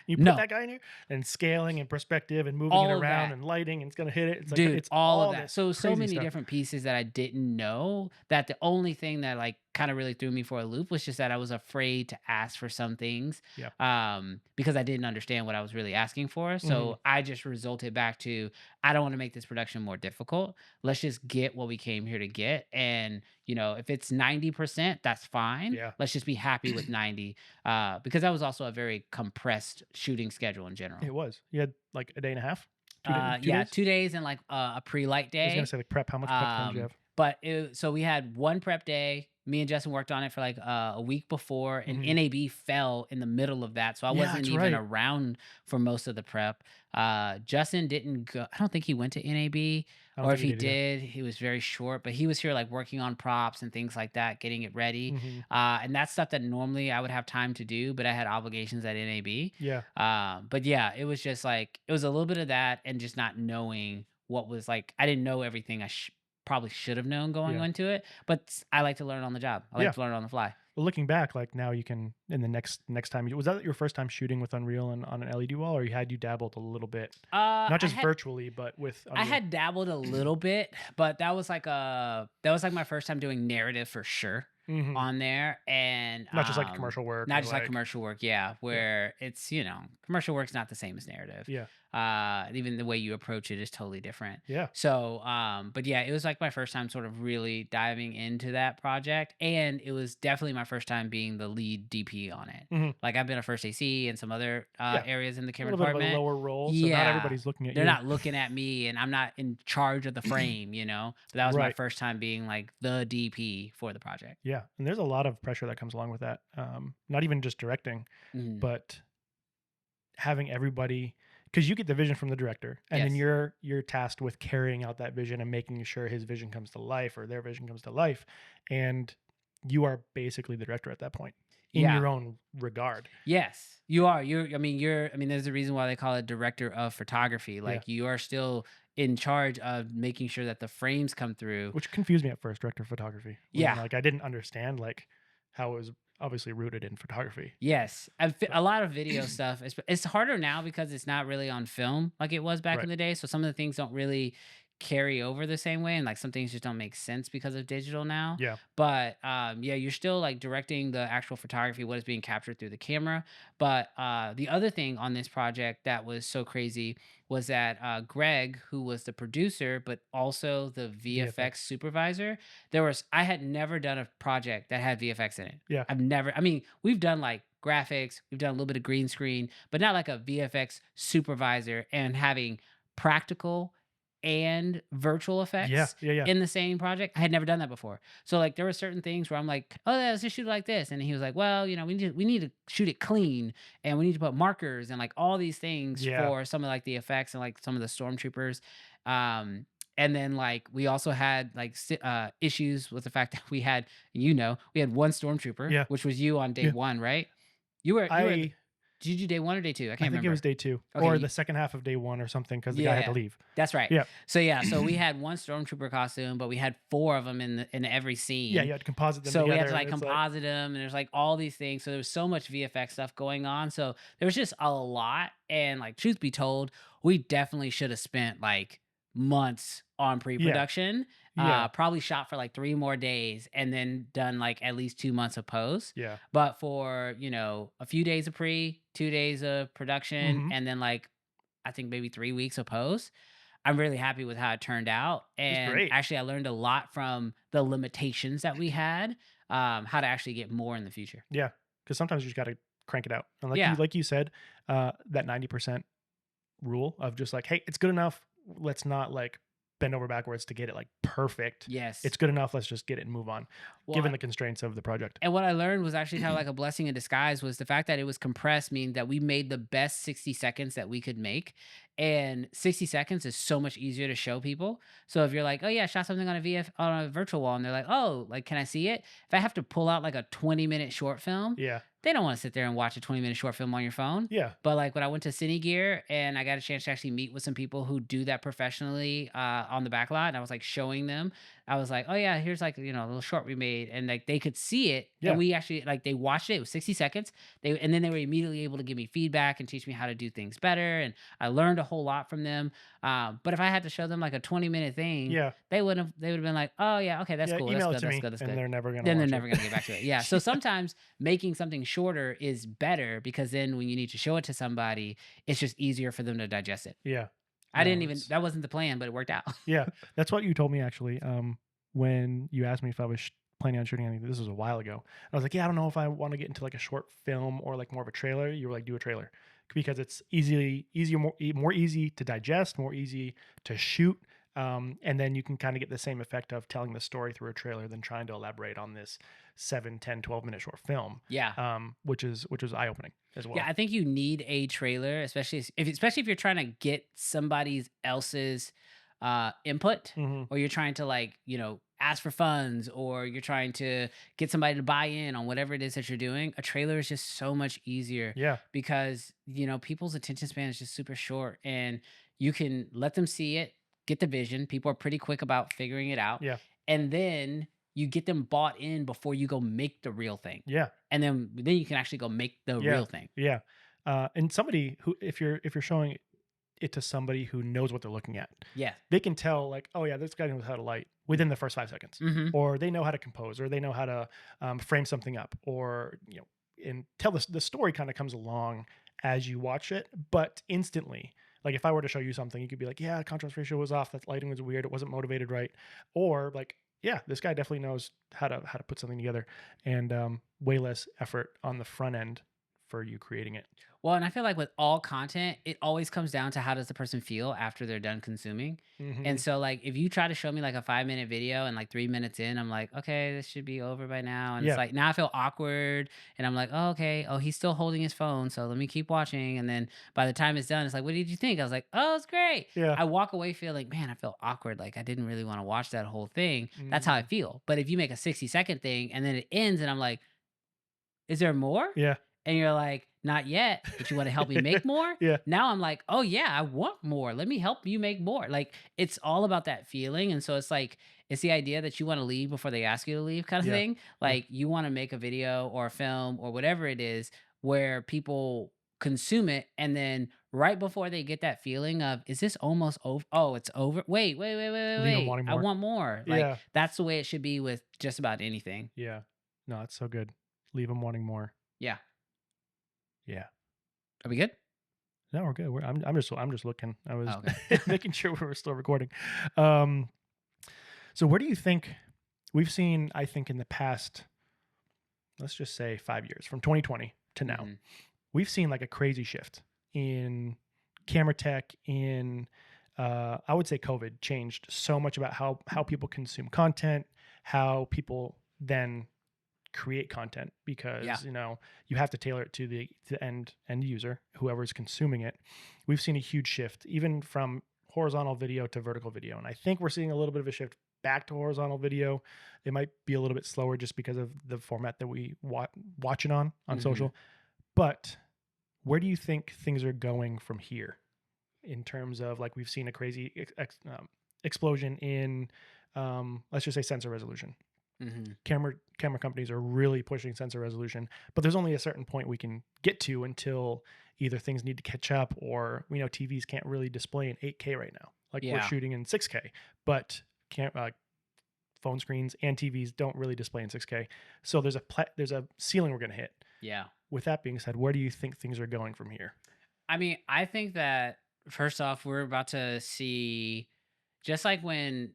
You put No. that guy in here and scaling and perspective and moving All it of around that. and lighting and it's gonna hit it. It's like Dude, it's all of that. this So crazy many stuff. different pieces that I didn't know, that the only thing that like kind of really threw me for a loop was just that I was afraid to ask for some things. Yeah. Because I didn't understand what I was really asking for. So I just resulted back to, I don't want to make this production more difficult. Let's just get what we came here to get. And if it's 90%, that's fine. Yeah. Let's just be happy with 90. Because that was also a very compressed shooting schedule in general. It was. You had like a day and a half? Yeah, days? 2 days and like a pre-light I was day. gonna say like prep. How much prep time did you have? But so we had one prep day. Me and Justin worked on it for like a week before, and NAB fell in the middle of that, so I Yeah, wasn't that's even right. around for most of the prep. Justin didn't go. I don't think he went to NAB, I don't or if think he he did either. did, he was very short. But he was here like working on props and things like that, getting it ready. Mhm. And that's stuff that normally I would have time to do, but I had obligations at NAB. Yeah. But yeah, it was just like it was a little bit of that, and just not knowing what was like. I didn't know everything I probably should have known going Yeah. into it, but I like to learn on the job. I like Yeah. to learn on the fly. Well, looking back, like now you can in the next time. Was that your first time shooting with Unreal and on an LED wall, or you dabbled a little bit, not just virtually, but with Unreal? I had dabbled a little bit, but that was like my first time doing narrative for sure. Mhm. on there, and Not just like commercial work not or just like like, commercial work, yeah, yeah, where it's, commercial work's not the same as narrative. yeah, Even the way you approach it is totally different. yeah. So, but yeah, it was like my first time sort of really diving into that project, and it was definitely my first time being the lead DP on it. Mhm. Like I've been a first AC and some other Yeah. areas in the A camera little bit of a department. lower role, so not Yeah, everybody's looking at they're you. not looking at me, and I'm not in charge of the frame, But that was my Right. first time being like the DP for the project. Yeah, and there's a lot of pressure that comes along with that. Not even just directing, Mhm. but having everybody, because you get the vision from the director, and then Yes. you're tasked with carrying out that vision and making sure his vision comes to life or their vision comes to life, and you are basically the director at that point in Yeah. your own regard. Yes, you are. I mean, there's a reason why they call it director of photography. Yeah, Like you are still in charge of making sure that the frames come through. which confused me at first, director of photography, when Yeah. like I didn't understand like how it was obviously rooted in photography. Yes, But a lot of video stuff. It's harder now because it's not really on film like it was back right, in the day. So some of the things don't really carry over the same way, and like some things just don't make sense because of digital now. yeah, But yeah, you're still like directing the actual photography, what is being captured through the camera. But the other thing on this project that was so crazy was that Greg, who was the producer but also the VFX VFX. supervisor, I had never done a project that had VFX in it. Yeah, I've never, I mean, we've done like graphics, we've done a little bit of green screen, but not like a VFX supervisor and having practical and virtual yeah, effects yeah, yeah, in the same project. I had never done that before. So like there were certain things where I'm like, oh yeah, let's just shoot it like this. And he was like, well, we need to shoot it clean, and we need to put markers and like all these things yeah. for some of like the effects and like some of the stormtroopers. And then like we also had like issues with the fact that we had one stormtrooper, Yeah, which was you on day yeah. one, right? You were. I Did you do day one or day two? I I can't think it was remember. day 2 Okay, or the second half of day 1 or something because the guy had to yeah, leave. that's right. Yeah. So yeah, so we had one stormtrooper costume, but we had four of them in every Yeah, scene. you had to composite them So we had together to and like it's like composite them, and there's like all these things. So there was so much VFX stuff going on. So there was just a lot. And like, truth be told, we definitely should have spent like months on yeah, pre-production. yeah, Probably shot for like 3 more days and then done like at least 2 months of post. yeah. But for a few days of pre, 2 days of production, Mhm. and then like I think maybe 3 weeks of post, I'm really happy with how it turned out. It's And great. actually, I learned a lot from the limitations that we had, how to actually get more in the future. Yeah, because sometimes you just gotta crank it out. And like you Yeah. like you said, that 90% rule of just like, "Hey, it's good enough. Let's not, like, bend over backwards to get it, like, perfect. Yes. It's good enough. Let's just get it and move on," Well, given the constraints of the project. and what I learned was actually kind of like a blessing in disguise was the fact that it was compressed, meaning that we made the best 60 seconds that we could make. And 60 seconds is so much easier to show people. So if you're like, oh yeah, I shot something on on a virtual wall, and they're like, oh, like, can I see it? If I have to pull out like a 20-minute short film, Yeah. they don't want to sit there and watch a 20-minute short film on your phone. Yeah. But like when I went to Cine Gear and I got a chance to actually meet with some people who do that professionally on the back lot, and I was like showing them, I was like, oh yeah, here's like a little short we made, and like they could see it, Yeah. and we actually like they watched it. It was 60 seconds. And then they were immediately able to give me feedback and teach me how to do things better, and I learned a whole lot from them. But if I had to show them like a 20-minute thing, Yeah. they would have been like, oh yeah, okay, that's Yeah, cool, email that's it good, to that's me, good, that's and good. they're never gonna Then they're watch never it. gonna get back to it. Yeah. So sometimes making something shorter is better because then when you need to show it to somebody, it's just easier for them to digest it. Yeah. I No, didn't even it's that wasn't the plan, but it worked out. yeah, that's what you told me actually, when you asked me if I was planning on shooting anything. This was a while ago. I was like, "Yeah, I don't know if I wanna get into, like, a short film or, like, more of a trailer." You were like, "Do a trailer." Because it's easier, more easy to digest, more easy to shoot, and then you can kinda get the same effect of telling the story through a trailer than trying to elaborate on this 7, 10, 12-minute short film, Yeah. which was eye-opening as well. Yeah, I think you need a trailer, especially if you're trying to get somebody else's input, Mhm. or you're trying to like ask for funds, or you're trying to get somebody to buy in on whatever it is that you're doing. A trailer is just so much easier Yeah. because people's attention span is just super short, and you can let them see it, get the vision. People are pretty quick about figuring it out, Yeah. and then you get them bought in before you go make the real thing, Yeah. and then you can actually go make the Yeah. real thing. Yeah. And somebody who if you're showing it to somebody who knows what they're looking at. Yeah. They can tell like, oh yeah, this guy knows how to light within the first 5 seconds, Mm-hmm. or they know how to compose, or they know how to frame something up, or and tell the story kind of comes along as you watch it, but instantly. Like if I were to show you something, you could be like, yeah, contrast ratio was off, that lighting was weird, it wasn't motivated right, or like, yeah, this guy definitely knows how to put something together, and way less effort on the front end for you creating it. Well, and I feel like with all content, it always comes down to how does the person feel after they're done consuming. Mm-hmm. And so, like, if you try to show me like a 5 minute video and like 3 minutes in, I'm like, okay, this should be over by now. And it's Yeah. like, now I feel awkward. And I'm like, oh, okay. Oh, he's still holding his phone. So let me keep watching. And then by the time it's done, it's like, what did you think? I was like, oh, it's great. Yeah. I walk away feeling, man, I feel awkward. Like, I didn't really want to watch that whole thing. That's how I Mm. feel. But if you make a 60-second thing and then it ends and I'm like, is there more? Yeah. And you're like, not yet, but you want to help me make more? Yeah. Now I'm like, oh yeah, I want more. Let me help you make more. Like it's all about that feeling. And so it's like, it's the idea that you want to leave before they ask you to leave kind of Yeah. thing. Like you want to make a video or a film or whatever it is where people consume it. And then right before they get that feeling of, is this almost over? Oh, it's over. Leave them wanting I more. want more. Like Yeah. that's the way it should be with just about anything. Yeah. No, it's so good. Leave them wanting more. Yeah. Yeah. Are we good? No, we're good. I'm just looking. I was Oh, okay. making sure we were still recording. So where do you think we've seen? I think in the past, let's just say 5 years, from 2020 to now, Mhm. we've seen like a crazy shift in camera tech. In I would say COVID changed so much about how people consume content, how people then create content, because Yeah. you have to tailor it to the end user, whoever's consuming it. We've seen a huge shift even from horizontal video to vertical video, and I think we're seeing a little bit of a shift back to horizontal video. It might be a little bit slower just because of the format that we watch it on Mhm. social. But where do you think things are going from here in terms of, like, we've seen a crazy explosion in let's just say sensor resolution. Mhm. Camera companies are really pushing sensor resolution, but there's only a certain point we can get to until either things need to catch up, or we know TVs can't really display in 8K right now. Like we're Yeah. shooting in 6K, but can't phone screens and TVs don't really display in 6K. So there's a ceiling we're going to hit. Yeah. With that being said, where do you think things are going from here? I mean, I think that first off, we're about to see just like when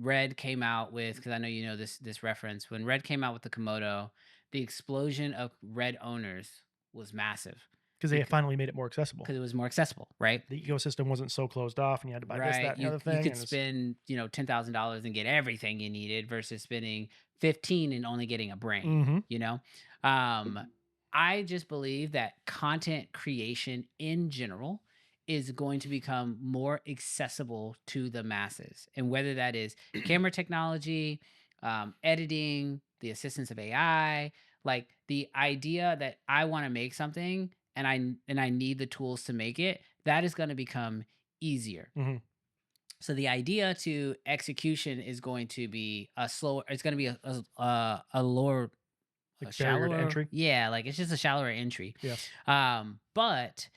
Red came out with, because I know you know this reference, when Red came out with the Komodo, the explosion of Red owners was massive Because they finally made it more accessible. because it was more accessible, right? The ecosystem wasn't so closed off, and you had to buy this, Right. that, and the You other you thing. could And it's, spend, $10,000 and get everything you needed versus spending 15 and only getting a brain, mm-hmm. you know? Um, I just believe that content creation in general is going to become more accessible to the masses. And whether that is camera technology, editing, the assistance of AI, like the idea that I want to make something and I need the tools to make it, that is going to become easier. Mm-hmm. So the idea to execution is going to be a slower. It's going to be a lower, a Like barrier to shallower. entry. Yeah, like it's just a shallower entry. Yeah. But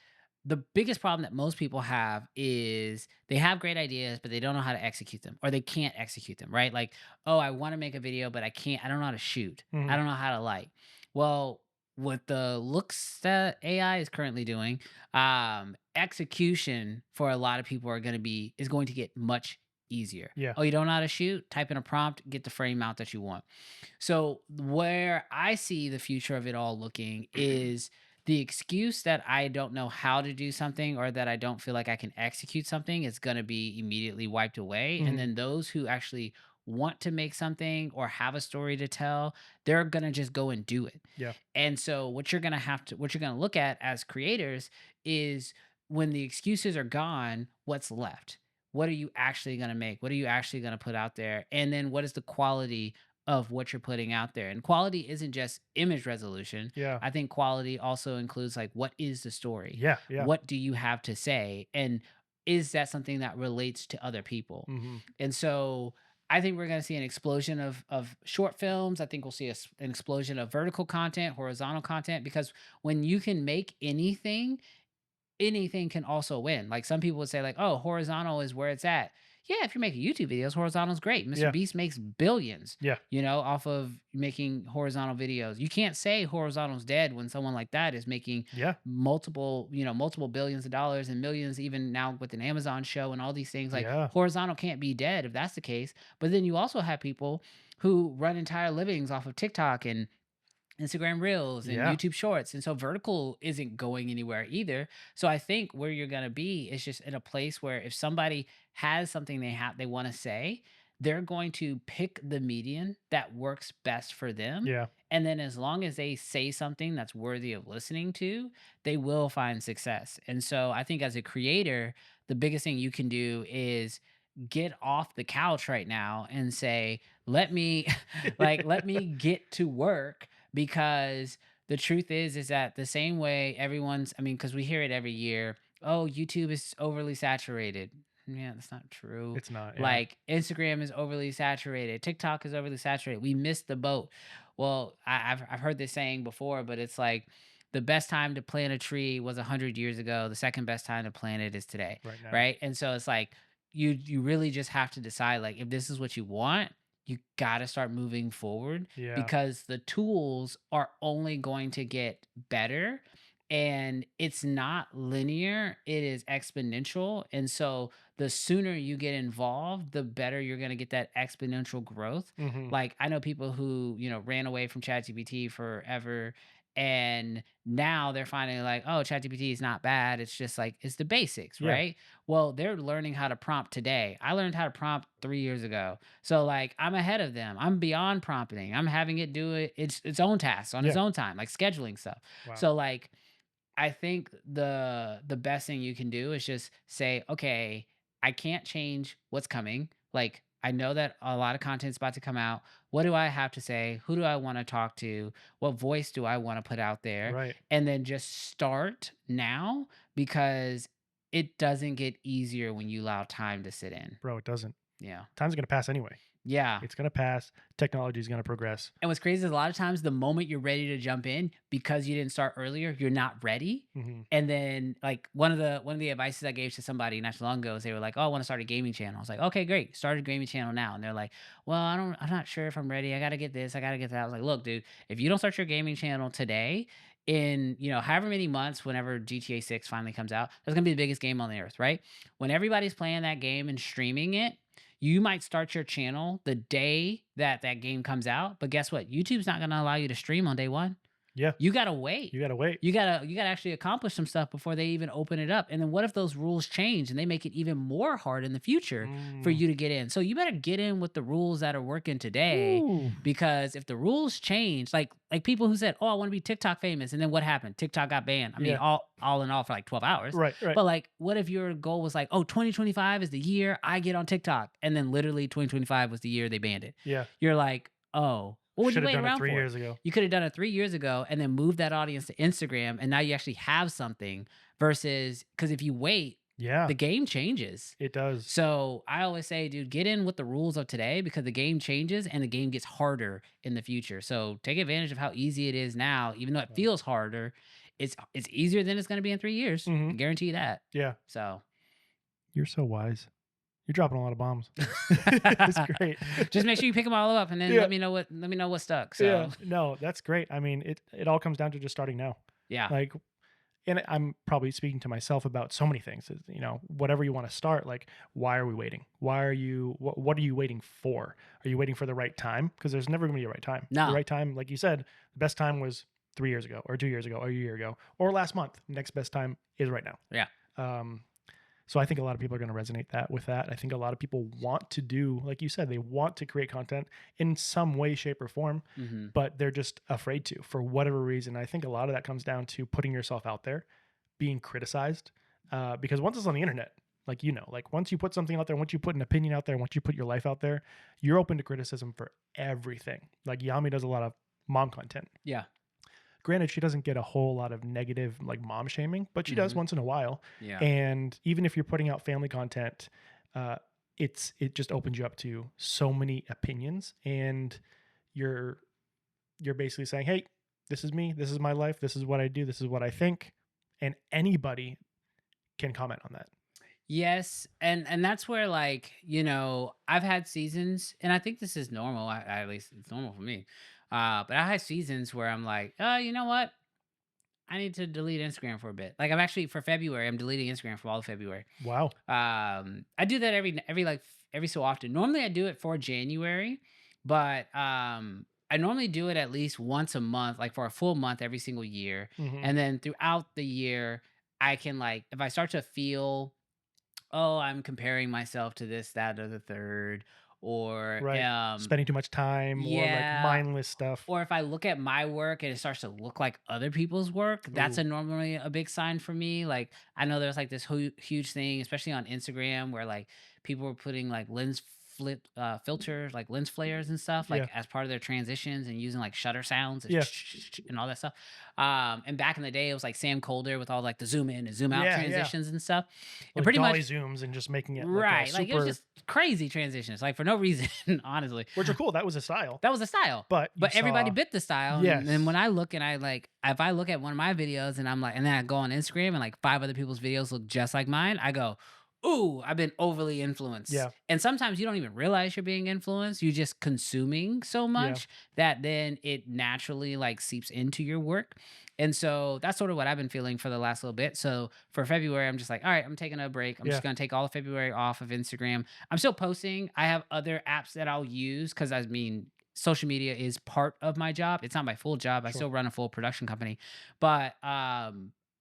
the biggest problem that most people have is they have great ideas, but they don't know how to execute them, or they can't execute them. Right? Like, oh, I want to make a video, but I can't. I don't know how to shoot. Mm-hmm. I don't know how to light. Well, with the looks that AI is currently doing, execution for a lot of people is going to get much easier. Yeah. Oh, you don't know how to shoot? Type in a prompt, get the frame out that you want. So where I see the future of it all looking is the excuse that I don't know how to do something or that I don't feel like I can execute something is going to be immediately wiped away. Mhm. And then those who actually want to make something or have a story to tell, they're going to just go and do it. Yeah. And so what you're going to look at as creators is when the excuses are gone, what's left? What are you actually going to make? What are you actually going to put out there? And then what is the quality of what you're putting out there? And quality isn't just image resolution. Yeah. I think quality also includes like, what is the story? Yeah. Yeah. What do you have to say? And is that something that relates to other people? Mm-hmm. And so I think we're going to see an explosion of short films. I think we'll see an explosion of vertical content, horizontal content, because when you can make anything anything can also win. Like some people would say like, oh, horizontal is where it's at. Yeah, if you're making YouTube videos, horizontal is great. Mr. Yeah. Beast makes billions, Yeah. off of making horizontal videos. You can't say horizontal's dead when someone like that is making Yeah. multiple billions of dollars and millions, even now with an Amazon show and all these things. Like Yeah. horizontal can't be dead if that's the case. But then you also have people who run entire livings off of TikTok and Instagram Reels and Yeah. YouTube Shorts. And so vertical isn't going anywhere either. So I think where you're going to be is just in a place where if somebody has something they want to say, they're going to pick the median that works best for them. Yeah. And then as long as they say something that's worthy of listening to, they will find success. And so I think as a creator, the biggest thing you can do is get off the couch right now and say, let me let me get to work, because the truth is that the same way because we hear it every year, oh, YouTube is overly saturated. Yeah, that's not true. It's not. Yeah. Like Instagram is overly saturated, TikTok is overly saturated. We missed the boat. Well, I've heard this saying before, but it's like the best time to plant a tree was 100 years ago. The second best time to plant it is today, Right now. right? And so it's like you really just have to decide, like, if this is what you want, you got to start moving forward, Yeah. because the tools are only going to get better, and it's not linear, it is exponential. And so the sooner you get involved, the better you're going to get that exponential growth. Mhm. Like I know people who, ran away from ChatGPT forever, and now they're finding like, oh, ChatGPT is not bad. It's just like, it's the basics, Yeah. right? Well, they're learning how to prompt today. I learned how to prompt 3 years ago. So like I'm ahead of them. I'm beyond prompting. I'm having it do its own tasks on its Yeah. own time, like scheduling stuff. Wow. So like I think the best thing you can do is just say, okay, I can't change what's coming. Like I know that a lot of content's about to come out. What do I have to say? Who do I want to talk to? What voice do I want to put out there? Right. And then just start now, because it doesn't get easier when you allow time to sit in. Bro, it doesn't. Yeah. Time's going to pass anyway. Yeah. It's going to pass. Technology is going to progress. And what's crazy is a lot of times the moment you're ready to jump in, because you didn't start earlier, you're not ready. Mhm. And then like one of the advices I gave to somebody not too long ago is they were like, oh, I want to start a gaming channel. I was like, okay, great. Start a gaming channel now. And they're like, well, I'm not sure if I'm ready. I got to get this. I got to get that. I was like, look, dude, if you don't start your gaming channel today, in however many months, whenever GTA 6 finally comes out, that's gonna be the biggest game on the earth, right? When everybody's playing that game and streaming it, you might start your channel the day that game comes out, but guess what? YouTube's not going to allow you to stream on day one. Yeah. You got to wait. You got to wait. You got to actually accomplish some stuff before they even open it up. And then what if those rules change and they make it even more hard in the future for you to get in? So you better get in with the rules that are working today. Ooh. Because if the rules change, like people who said, oh, I want to be TikTok famous, and then what happened? TikTok got banned. I mean, Yeah. all in all for like 12 hours. Right. But like, what if your goal was like, oh, 2025 is the year I get on TikTok, and then literally 2025 was the year they banned it? Yeah. You're like, oh, what would you Should have wait done it around 3 for? years ago. You could have done it 3 years ago and then moved that audience to Instagram, and now you actually have something, versus, because if you wait, Yeah. the game changes. It does. So I always say, dude, get in with the rules of today, because the game changes and the game gets harder in the future. So take advantage of how easy it is now, even though it feels harder. It's easier than it's going to be in 3 years. Mhm. I guarantee you that. Yeah. So You're so wise. You're dropping a lot of bombs. It's great. just make sure you pick them all up, and then Yeah. let me know what stuck. So Yeah. No, that's great. I mean, it all comes down to just starting now. yeah. Like, and I'm probably speaking to myself about so many things. Whatever you want to start, like, why are we waiting? Why are you? What are you waiting for? Are you waiting for the right time? Because there's never going to be a right time. No. The right time, like you said, the best time was 3 years ago, or 2 years ago, or a year ago, or last month. Next best time is right now. Yeah. So I think a lot of people are going to resonate with that. I think a lot of people want to do, like you said, they want to create content in some way, shape, or form, Mm-hmm. but they're just afraid to, for whatever reason. I think a lot of that comes down to putting yourself out there, being criticized, because once it's on the internet, like, once you put something out there, once you put an opinion out there, once you put your life out there, you're open to criticism for everything. Like Yami does a lot of mom content. Yeah. Granted, she doesn't get a whole lot of negative like mom shaming, but she does once in a while. Yeah. And even if you're putting out family content, it just opens you up to so many opinions, and you're basically saying, hey, this is me, this is my life, this is what I do, this is what I think. And anybody can comment on that. Yes, and that's where, like, I've had seasons, and I think this is normal. At least it's normal for me. But I had seasons where I'm like, you know what? I need to delete Instagram for a bit. Like, I'm actually for February, I'm deleting Instagram for all of February. Wow. I do that every so often. Normally, I do it for January, but I normally do it at least once a month, like for a full month every single year, Hmm. and then throughout the year, I can, like, if I start to feel, oh, I'm comparing myself to this, that, or the third, or Right. Spending too much time or like yeah, mindless stuff. or if I look at my work and it starts to look like other people's work, that's Ooh. a normally a big sign for me. Like, I know there's like this huge thing, especially on Instagram, where like people were putting like filters, like lens flares and stuff, like Yeah. as part of their transitions, and using like shutter sounds and, Yeah. and all that stuff. And back in the day, it was like Sam Colder with all like the zoom in and zoom out Yeah. Yeah. transitions and stuff. And Like pretty dolly much, zooms and just making it like a right, like it was super, just crazy transitions, like for no reason, honestly. which are cool. That was a style. That was the style. But you But everybody saw, bit the style. And then yes. when I look and I like, if I look at one of my videos and I'm like, and then I go on Instagram and like five other people's videos look just like mine, I go, ooh, I've been overly influenced. Yeah. And sometimes you don't even realize you're being influenced. You're just consuming so Yeah. much that then it naturally like seeps into your work. And so that's sort of what I've been feeling for the last little bit. So for February, I'm just like, all right, I'm taking a break. I'm Yeah. just going to take all of February off of Instagram. I'm still posting. I have other apps that I'll use because, I mean, social media is part of my job. It's not my full job. I Sure. still run a full production company, but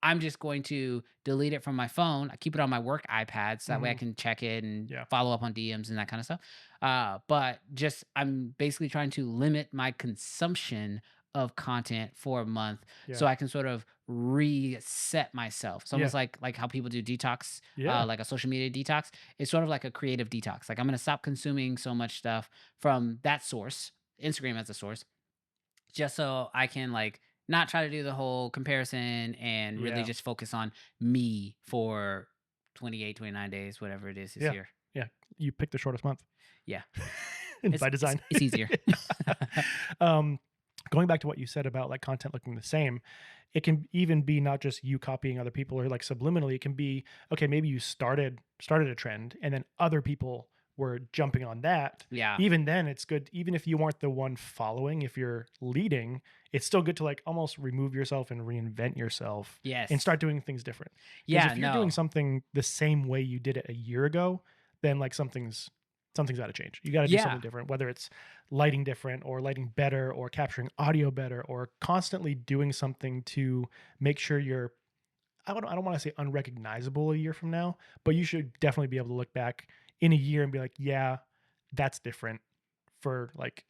I'm just going to delete it from my phone. I keep it on my work iPad so that way I Mhm. can check it and Yeah. follow up on DMs and that kind of stuff. But just I'm basically trying to limit my consumption of content for a month Yeah. so I can sort of reset myself. It's Yeah. almost like how people do detox, Yeah. like a social media detox. It's sort of like a creative detox. Like, I'm gonna stop consuming so much stuff from that source, Instagram as a source, just so I can like not try to do the whole comparison and really Yeah. just focus on me for 28, 29 days, whatever it is this Yeah. year. Yeah. You picked the shortest month. Yeah. By design. It's easier. um, Going back to what you said about like content looking the same, it can even be not just you copying other people or like subliminally. It can be, okay, maybe you started a trend and then other people were jumping on that. Yeah. Even then, it's good. Even if you weren't the one following, if you're leading, it's still good to like almost remove yourself and reinvent yourself Yes. and start doing things different. Because Yeah. if you're doing something the same way you did it a year ago, then like something's got to change. You got to do something different, whether it's lighting different or lighting better or capturing audio better or constantly doing something to make sure you're, I don't want to say unrecognizable a year from now, but you should definitely be able to look back in a year and be like, yeah, that's different for like,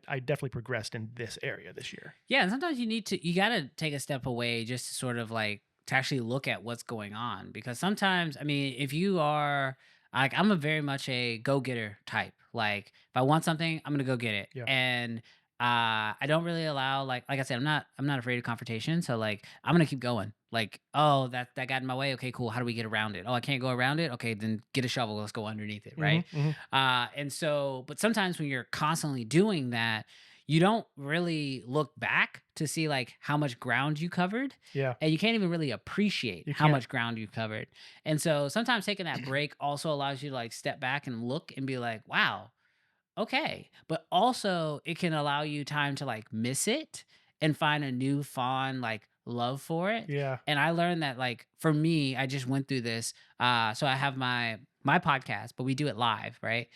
I definitely progressed in this area this year. Yeah, and sometimes you got to take a step away just to sort of like to actually look at what's going on, because sometimes, I mean, if you are like, I'm a very much a go-getter type. Like, if I want something, I'm going to go get it. Yeah. And I don't really allow, like I said, I'm not afraid of confrontation, so like I'm going to keep going. Like, oh, that got in my way. Okay, cool. How do we get around it? Oh, I can't go around it. Okay, then get a shovel. Let's go underneath it, right? Mhm. And so, but sometimes when you're constantly doing that, you don't really look back to see like how much ground you covered, Yeah. and you can't even really appreciate You how can't. much ground you've covered. And so sometimes taking that break also allows you to like step back and look and be like, wow, okay. But also it can allow you time to like miss it and find a new fond like love for it. Yeah. And I learned that, like, for me, I just went through this. So I have my podcast, but we do it live, right?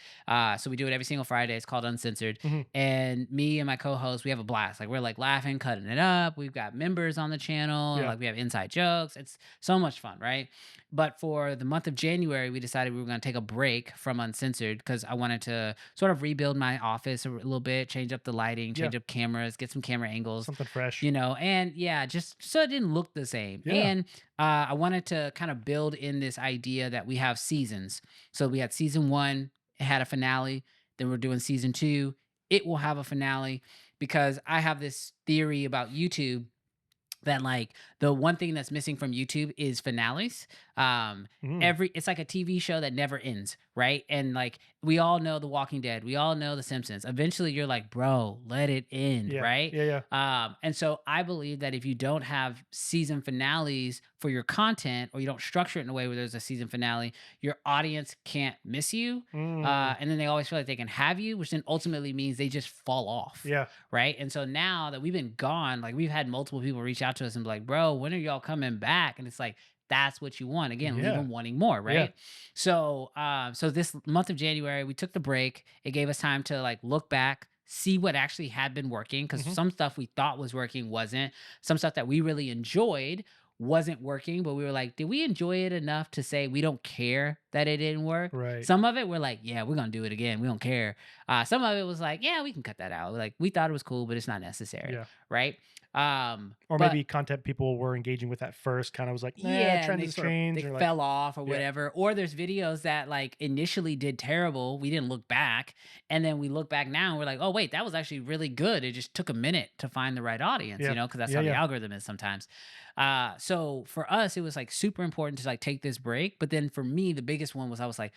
So we do it every single Friday. It's called Uncensored. Mhm. And me and my co-host, we have a blast. Like, we're like laughing, cutting it up. We've got members on the channel. Yeah. Like, we have inside jokes. It's so much fun, right? But for the month of January, we decided we were going to take a break from Uncensored because I wanted to sort of rebuild my office a little bit, change up the lighting, change up cameras, get some camera angles, Something fresh. and yeah, just so it didn't look the same. Yeah. And I wanted to kind of build in this idea that we have seasons. So we had season 1, it had a finale. Then we're doing season 2. It will have a finale, because I have this theory about YouTube that, like, the one thing that's missing from YouTube is finales. Mm. It's like a TV show that never ends, right? And like we all know The Walking Dead, we all know The Simpsons. Eventually you're like, bro, let it end, Yeah. right? Yeah. Yeah. And so I believe that if you don't have season finales for your content, or you don't structure it in a way where there's a season finale, your audience can't miss you. Mm, And then they always feel like they can have you, which then ultimately means they just fall off. yeah. Right. And so now that we've been gone, like we've had multiple people reach out to us and be like, bro, when are y'all coming back? And it's like, that's what you want. Again, leave Yeah. them wanting more, Yeah. right? So, so this month of January, we took the break. It gave us time to like look back, see what actually had been working, because Hmm. some stuff we thought was working wasn't. Some stuff that we really enjoyed wasn't working, but we were like, did we enjoy it enough to say we don't care that it didn't work? Right. Some of it we're like, yeah, we're gonna do it again. We don't care. Some of it was like, yeah, we can cut that out. Like we thought it was cool, but it's not necessary, Yeah. right? Or But maybe content people were engaging with at first kind of was like, nah, yeah, and trends they has sort of they changed, or like, fell off or yeah. whatever. Or there's videos that like initially did terrible. We didn't look back, and then we look back now and we're like, oh wait, that was actually really good. It just took a minute to find the right audience, Yeah. because that's Yeah. how the Yeah. algorithm is sometimes. So for us, it was like super important to like take this break. But then for me, the biggest one was I was like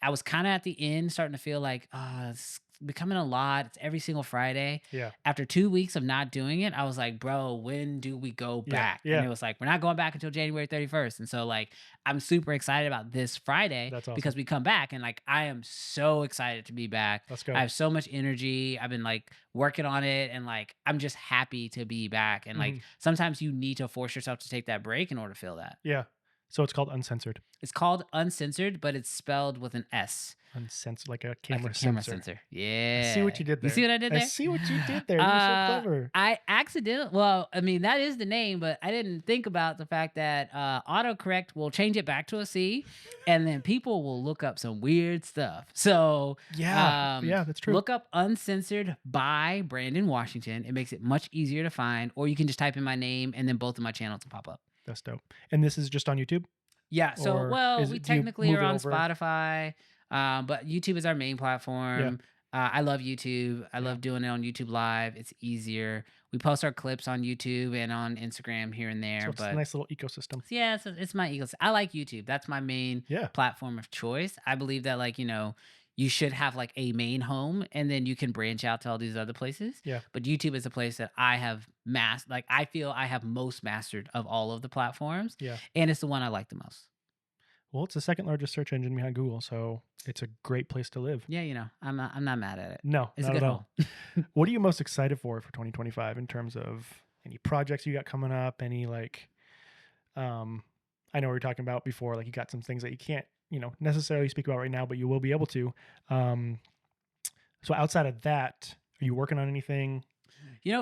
I was kind of at the end starting to feel like, it's becoming a lot. It's every single Friday. Yeah. After 2 weeks of not doing it, I was like, bro, when do we go Yeah. back? And Yeah. it was like, we're not going back until January 31st. And so like I'm super excited about this Friday That's awesome. because we come back, and like I am so excited to be back. Let's go. I have so much energy. I've been like working on it, and like I'm just happy to be back. And like Mhm. sometimes you need to force yourself to take that break in order to feel that. Yeah. So it's called uncensored. It's called uncensored, but it's spelled with an S. Uncensored, like a Like camera a camera sensor. sensor. I see what Yeah. you did You there. see what I did I there? see what you did there. You're so clever. I accidentally, well, I mean, that is the name, but I didn't think about the fact that autocorrect will change it back to a C, and then people will look up some weird stuff. So Yeah. Yeah, that's true. look up Uncensored by Brandon Washington. It makes it much easier to find, or you can just type in my name and then both of my channels will pop up. That's dope. And this is just on YouTube? Yeah. So, Or well, is we it, do you technically move are it on over? Spotify, but YouTube is our main Yeah. platform. I love YouTube. I Yeah. love doing it on YouTube Live. It's easier. We post our clips on YouTube and on Instagram here and So there. it's a But nice little ecosystem. yeah, it's my ego. I like YouTube. That's my main Yeah. platform of choice. I believe that, like, you should have like a main home, and then you can branch out to all these other places. Yeah. But YouTube is a place that I have like I feel I have most mastered of all of the platforms, Yeah. and it's the one I like the most. Well, it's the second largest search engine behind Google, so it's a great place to live. Yeah, I'm not mad at it. No, It's a not good at all. home. What are you most excited for 2025 in terms of any projects you got coming up? Any like, um, I know we were talking about before, like you got some things that you can't, necessarily speak about right now, but you will be able to. Um, so outside of that, are you working on anything?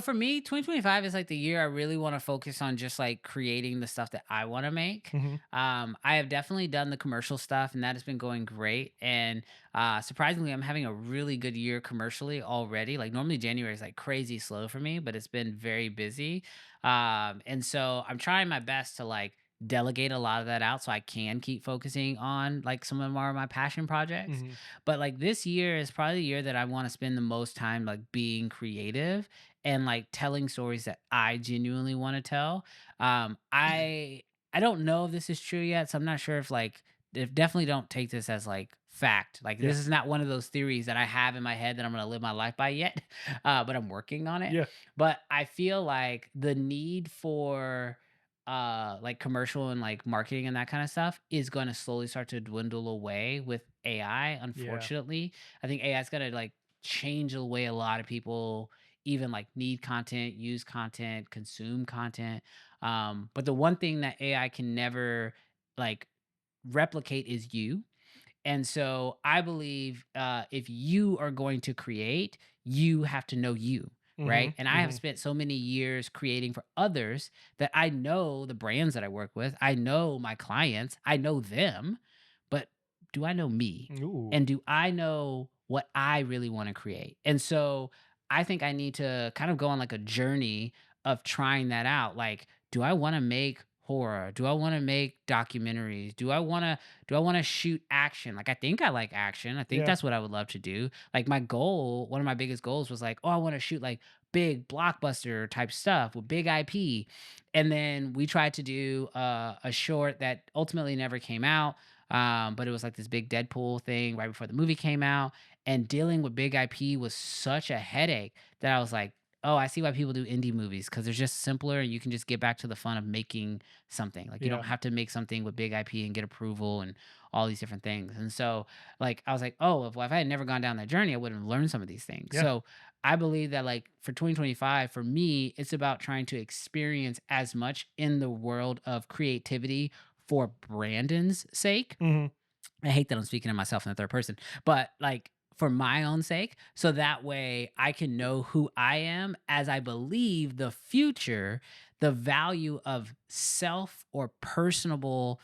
For me, 2025 is like the year I really want to focus on just like creating the stuff that I want to make. Hmm. I have definitely done the commercial stuff, and that has been going great. And surprisingly, I'm having a really good year commercially already. Like normally January is like crazy slow for me, but it's been very busy. And so I'm trying my best to like delegate a lot of that out so I can keep focusing on like some of my passion projects. Hmm. But like this year is probably the year that I want to spend the most time like being creative and like telling stories that I genuinely want to tell. I don't know if this is true yet, so I'm not sure if definitely don't take this as like fact. Like Yeah. this is not one of those theories that I have in my head that I'm gonna live my life by yet, but I'm working on it. Yeah. But I feel like the need for like commercial and like marketing and that kind of stuff is going to slowly start to dwindle away with AI, Yeah. unfortunately. I think AI is going to like change the way a lot of people even like need content, use content, consume content. But the one thing that AI can never like replicate is you. And so I believe if you are going to create, you have to know you, Hmm. right? And I have Hmm. spent so many years creating for others that I know the brands that I work with, I know my clients, I know them, but do I know me? Ooh. And do I know what I really want to create? And so I think I need to kind of go on like a journey of trying that out. Like, do I want to make horror? Do I want to make documentaries? Do I want to shoot action? Like I think I like action. I think Yeah. that's what I would love to do. Like my goal, one of my biggest goals was like, oh, I want to shoot like big blockbuster type stuff with big IP. And then we tried to do a short that ultimately never came out. But it was like this big Deadpool thing right before the movie came out, and dealing with big IP was such a headache that I was like, oh, I see why people do indie movies, because they're just simpler and you can just get back to the fun of making something. Like you Yeah. don't have to make something with big IP and get approval and all these different things. And so like I was like, oh, if I had never gone down that journey, I would have learned some of these things. Yeah. So I believe that like for 2025, for me, it's about trying to experience as much in the world of creativity for Brandon's sake. Hmm. I hate that I'm speaking of myself in the third person, but like for my own sake, so that way I can know who I am, as I believe the future, the value of self or personable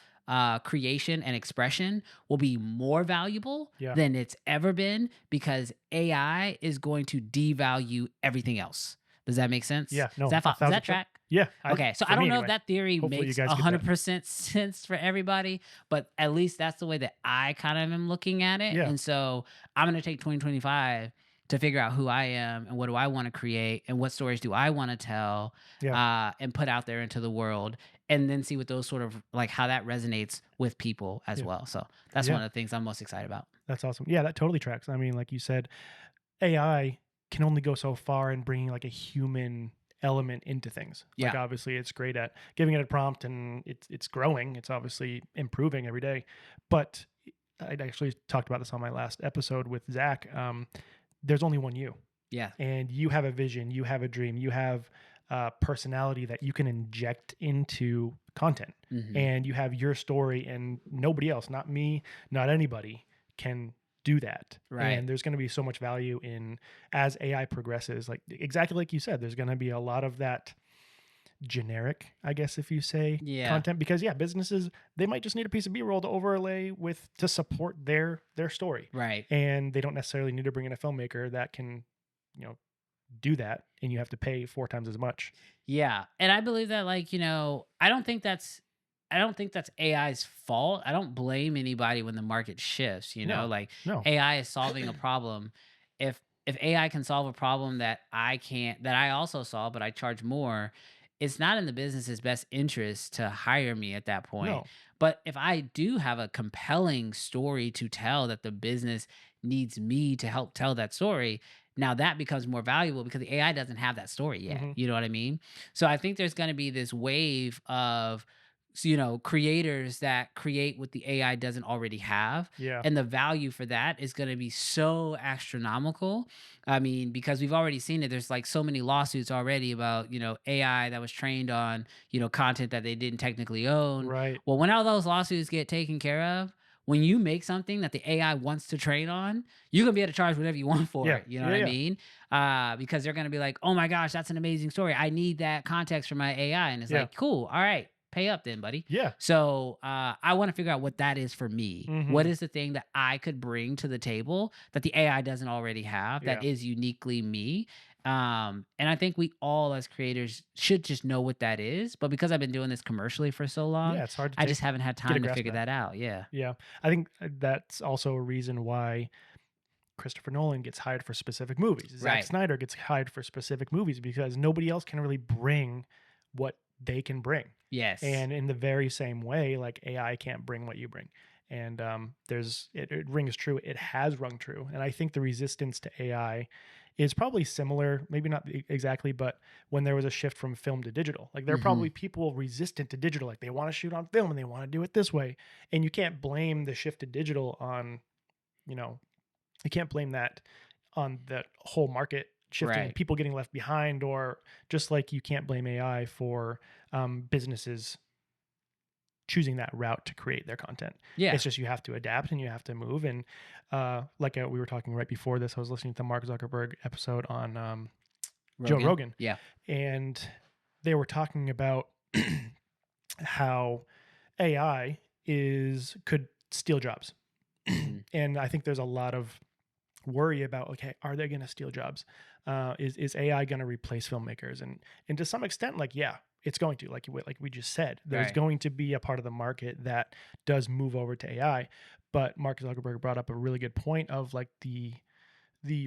creation and expression will be more valuable Yeah. than it's ever been, because AI is going to devalue everything else. Does that make sense? Yeah. No, Does a that thousand percent. track? Yeah. Okay, so For I me don't know if anyway. that theory Hopefully you makes guys get that. 100% sense for everybody, but at least that's the way that I kind of am looking at it. Yeah. And so I'm going to take 2025 to figure out who I am and what do I want to create and what stories do I want to tell, Yeah. and put out there into the world, and then see what those sort of like how that resonates with people as Yeah. well. So that's Yeah. one of the things I'm most excited about. That's awesome. Yeah, that totally tracks. I mean, like you said, AI can only go so far in bringing like a human element into things. Like Yeah. obviously it's great at giving it a prompt and it's growing. It's obviously improving every day. But I actually talked about this on my last episode with Zach. There's only one you, Yeah. and you have a vision, you have a dream, you have a personality that you can inject into content, Hmm. and you have your story, and nobody else, not me, not anybody, can do that. Right. And there's going to be so much value in, as AI progresses, like exactly like you said, there's going to be a lot of that generic, I guess if you say, Yeah. content, because yeah, businesses, they might just need a piece of B-roll to overlay with to support their story, Right. and they don't necessarily need to bring in a filmmaker that can, you know, do that, and you have to pay 4 times as much. Yeah. And I believe that like, I don't think that's AI's fault. I don't blame anybody when the market shifts, No, like no. AI is solving a problem. If AI can solve a problem that I can't, that I also solve, but I charge more, it's not in the business's best interest to hire me at that point. No. But if I do have a compelling story to tell that the business needs me to help tell that story, now that becomes more valuable because the AI doesn't have that story yet. Mhm. You know what I mean? So I think there's going to be this wave of creators that create what the AI doesn't already have, Yeah. and the value for that is going to be so astronomical. I mean, because we've already seen it. There's like so many lawsuits already about AI that was trained on content that they didn't technically own. Right. Well, when all those lawsuits get taken care of, when you make something that the AI wants to train on, you're gonna be able to charge whatever you want for Yeah. it. You know Yeah, what I yeah. mean? Because they're gonna be like, "Oh my gosh, that's an amazing story. I need that context for my AI," and it's Yeah. like, "Cool, all right, pay up then, buddy." Yeah. So I want to figure out what that is for me. What Mhm. is the thing that I could bring to the table that the AI doesn't already have, that Yeah. is uniquely me? And I think we all as creators should just know what that is. But because I've been doing this commercially for so long, Yeah, it's hard to I just haven't had get a time to grasp of figure that. that out. Yeah. Yeah. I think that's also a reason why Christopher Nolan gets hired for specific movies. Zack Right. Snyder gets hired for specific movies because nobody else can really bring what they can bring. Yes. And in the very same way, like AI can't bring what you bring. And it rings true. It has rung true. And I think the resistance to AI is probably similar, maybe not exactly, but when there was a shift from film to digital, like there are Mhm. probably people resistant to digital, like they want to shoot on film and they want to do it this way. And you can't blame the shift to digital on, you know, you can't blame that on the whole market shifting and Right. people getting left behind, or just like you can't blame AI for businesses choosing that route to create their content. Yeah. It's just you have to adapt and you have to move. And we were talking right before this, I was listening to the Mark Zuckerberg episode on Joe Rogan, Yeah. and they were talking about how AI could steal jobs. Mhm. And I think there's a lot of worry about, okay, are they going to steal jobs? Is AI going to replace filmmakers? And to some extent, like, yeah, it's going to, like we just said, there's Right. going to be a part of the market that does move over to AI. But Mark Zuckerberg brought up a really good point of like the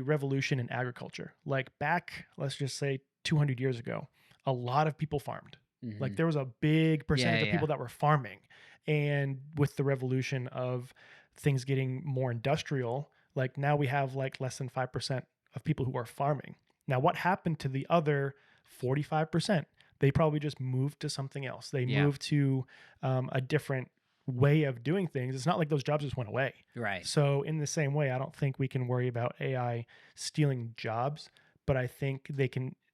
revolution in agriculture. Like back, let's just say 200 years ago, a lot of people farmed. Like Hmm. there was a big Yeah, percentage of yeah, people that were farming. And with the revolution of things getting more industrial, like now we have like less than 5% of people who are farming. Now, what happened to the other 45%? They probably just moved to something else. They yeah. moved to a different way of doing things. It's not like those jobs just went away. Right. So, in the same way, I don't think we can worry about AI stealing jobs, but I think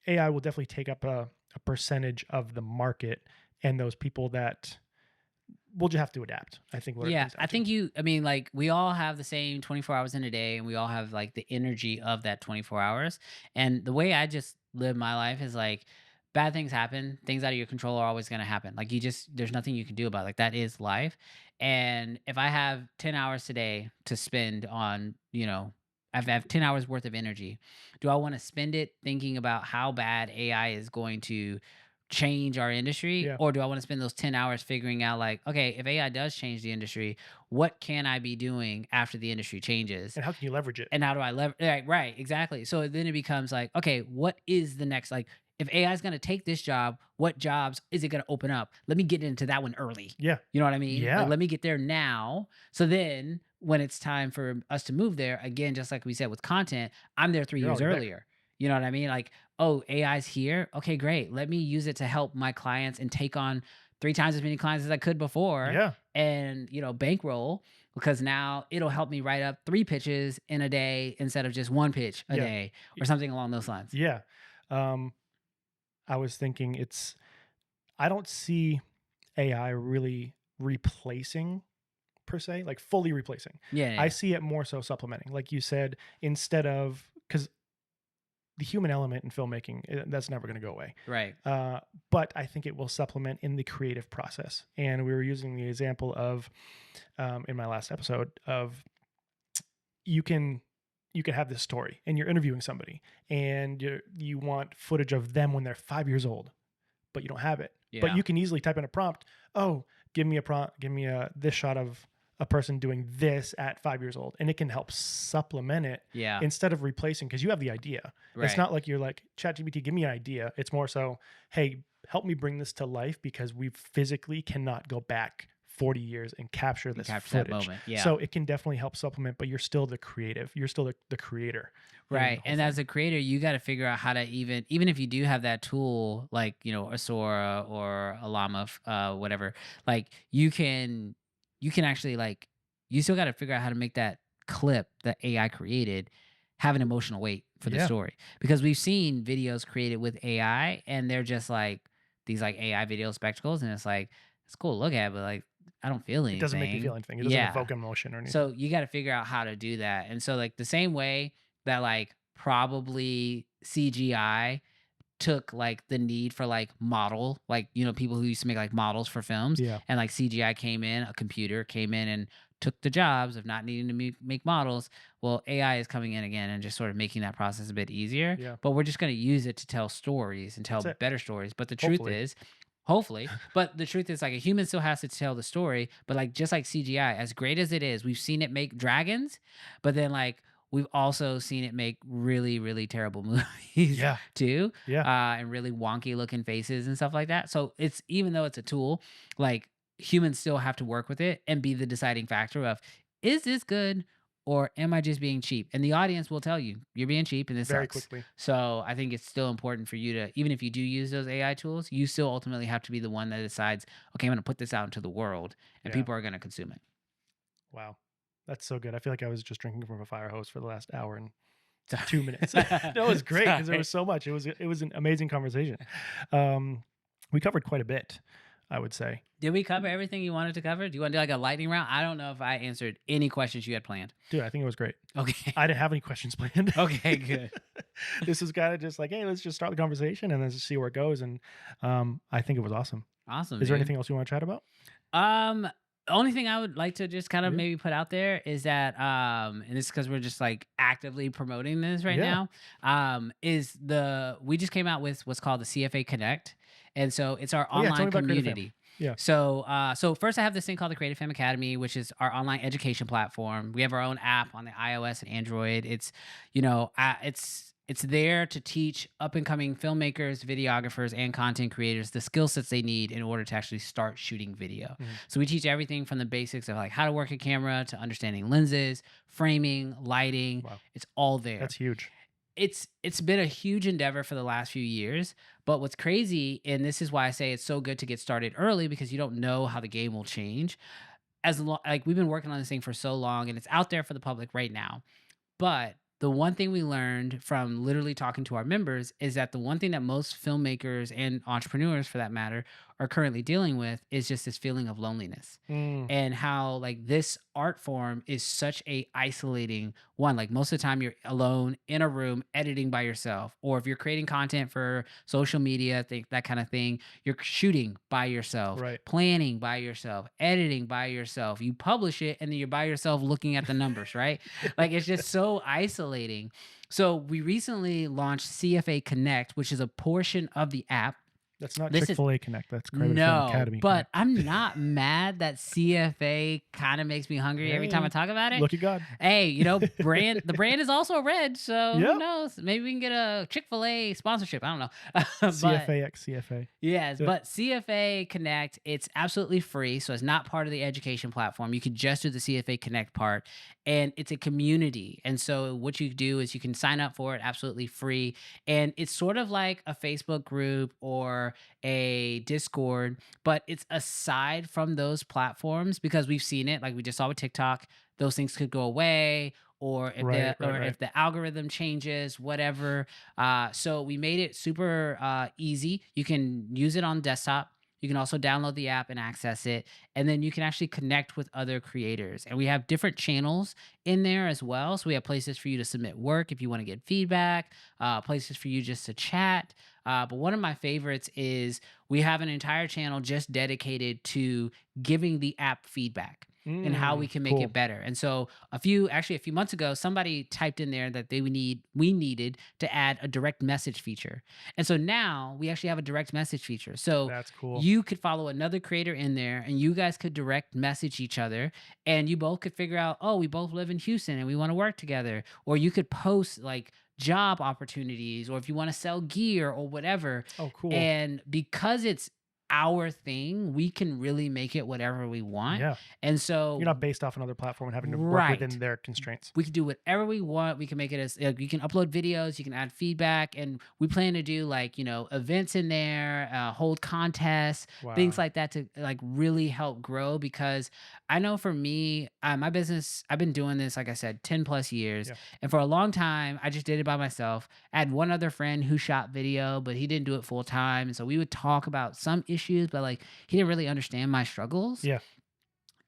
AI will definitely take up a percentage of the market, and those people that will just have to adapt. I think what it Yeah, comes down I to. think I mean, like, we all have the same 24 hours in a day, and we all have like the energy of that 24 hours. And the way I just live my life is like, bad things happen, things out of your control are always going to happen. Like, there's nothing you can do about it. Like, that is life. And if I have 10 hours today to spend on, I have 10 hours worth of energy, do I want to spend it thinking about how bad AI is going to change our industry, Yeah. or do I want to spend those 10 hours figuring out, like, okay, if AI does change the industry, what can I be doing after the industry changes, And how can you leverage it? and how do I leverage? Right, exactly. So then it becomes like, okay, what is the next, like, if AI is going to take this job, what jobs is it going to open up? Let me get into that one early. Yeah. You know what I mean? Like, Yeah. let me get there now. So then when it's time for us to move there, again, just like we said with content, I'm there 3 You're years already there. earlier. You know what I mean? Like, oh, AI's here. Okay, great. Let me use it to help my clients and take on 3 times as many clients as I could before, Yeah. and, bankroll, because now it'll help me write up 3 pitches in a day instead of just 1 pitch a Yeah. day, or something along those lines. Yeah. Um, I was thinking I don't see AI really replacing per se, like fully replacing. Yeah, I yeah, see it more so supplementing. Like you said, instead of, because the human element in filmmaking, that's never going to go away. right. But I think it will supplement in the creative process. And we were using the example of, in my last episode, of you can have this story and you're interviewing somebody and you want footage of them when they're 5 years old, but you don't have it. But Yeah, you can easily type in a prompt. Oh, give me this shot of a person doing this at 5 years old, and it can help supplement it yeah, instead of replacing, because you have the idea. It's right. not like you're like, ChatGPT, give me an idea. It's more so, hey, help me bring this to life, because we physically cannot go back 40 years and capture You this capture that footage. moment. Yeah. So it can definitely help supplement, but you're still the creative. You're still the creator. In Right. the whole And thing. as a creator, you got to figure out how to, even if you do have that tool, like, a Sora or a Llama, whatever, like, you can actually, like, you still got to figure out how to make that clip that AI created have an emotional weight for the Yeah. story. Because we've seen videos created with AI, and they're just like these, like, AI video spectacles. And it's like, it's cool to look at, but, like, I don't feel It doesn't make me feel anything. anything. It doesn't Yeah. evoke emotion or anything. So you got to figure out how to do that. And so, like, the same way that, like, probably CGI took, like, the need for, like, like, people who used to make, like, models for films, Yeah. and, like, CGI came in, a computer came in and took the jobs of not needing to make models. Well, AI is coming in again and just sort of making that process a bit easier. Yeah. But we're just going to use it to tell stories and tell That's it. better stories. But the truth Hopefully. is, hopefully, but the truth is, like, a human still has to tell the story. But, like, just like CGI, as great as it is, we've seen it make dragons, but then, like, we've also seen it make really, really terrible movies Yeah. too, Yeah. and really wonky looking faces and stuff like that. So it's, even though it's a tool, like, humans still have to work with it and be the deciding factor of, is this good, or am I just being cheap? And the audience will tell you, you're being cheap and this Very sucks. quickly. So I think it's still important for you to, even if you do use those AI tools, you still ultimately have to be the one that decides, okay, I'm going to put this out into the world and Yeah. people are going to consume it. Wow. That's so good. I feel like I was just drinking from a fire hose for the last hour and Sorry. 2 minutes. That was great, because there Sorry. was so much. It was an amazing conversation. We covered quite a bit, I would say. Did we cover everything you wanted to cover? Do you want to do like a lightning round? I don't know if I answered any questions you had planned. Dude, I think it was great. Okay. I didn't have any questions planned. Okay, good. This was kind of just like, hey, let's just start the conversation and then just see where it goes. And I think it was awesome. Awesome. Is there dude. anything else you want to chat about? The only thing I would like to just kind of Yeah. maybe put out there is that, and this is because we're just, like, actively promoting this right Yeah. now, we just came out with what's called the CFA Connect. And so it's our Oh, yeah, tell me online about Creative Fam. community. Yeah. So first I have this thing called the Creative Fam Academy, which is our online education platform. We have our own app on the iOS and Android. It's, It's there to teach up and coming filmmakers, videographers, and content creators the skill sets they need in order to actually start shooting video. Mhm. So we teach everything from the basics of like how to work a camera to understanding lenses, framing, lighting. Wow, It's all there. that's huge. It's been a huge endeavor for the last few years, but what's crazy, and this is why I say it's so good to get started early because you don't know how the game will change. Like we've been working on this thing for so long and it's out there for the public right now. But the one thing we learned from literally talking to our members is that the one thing that most filmmakers and entrepreneurs, for that matter, are currently dealing with is just this feeling of loneliness Mm, and how like this art form is such a isolating one. Like most of the time you're alone in a room editing by yourself, or if you're creating content for social media, think that kind of thing, you're shooting by yourself, right. planning by yourself, editing by yourself. You publish it and then you're by yourself looking at the numbers, right? Like it's just so isolating. So we recently launched CFA Connect, which is a portion of the app. That's not This is Chick-fil-A Connect. That's Creative Film no, Academy but Connect. I'm not mad that CFA kind of makes me hungry every time I Hey, talk about it. look at God. Hey, the brand is also red, so who Yep. knows? Maybe we can get a Chick-fil-A sponsorship. I don't know. But CFA X CFA. yes, Yeah. but CFA Connect, it's absolutely free, so it's not part of the education platform. You can just do the CFA Connect part, and it's a community. And so what you do is you can sign up for it absolutely free, and it's sort of like a Facebook group or a Discord, but it's aside from those platforms because we've seen it, like we just saw with TikTok, those things could go away. Or if Right, the right, or right. if the algorithm changes, whatever. So we made it super easy. You can use it on desktop. You can also download the app and access it, and then you can actually connect with other creators. And we have different channels in there as well. So we have places for you to submit work if you want to get feedback, places for you just to chat. But one of my favorites is we have an entire channel just dedicated to giving the app feedback and how we can make Cool. it better. And so actually a few months ago, somebody typed in there that we needed to add a direct message feature. And so now we actually have a direct message feature. So That's cool. you could follow another creator in there and you guys could direct message each other and you both could figure out, oh, we both live in Houston and we want to work together. Or you could post like job opportunities or if you want to sell gear or whatever. Oh, cool. And because it's our thing, we can really make it whatever we want. Yeah. And so You're not based off another platform and having to work Right. within their constraints. we can do whatever we want. We can make it as you can upload videos, you can add feedback, and we plan to do like events in there, hold contests, things Wow. like that to like really help grow. Because I know for me, my business, I've been doing this like I said 10 plus years, Yeah. and for a long time I just did it by myself. I had one other friend who shot video, but he didn't do it full time, and so we would talk about some issues, but like he didn't really understand my struggles. Yeah.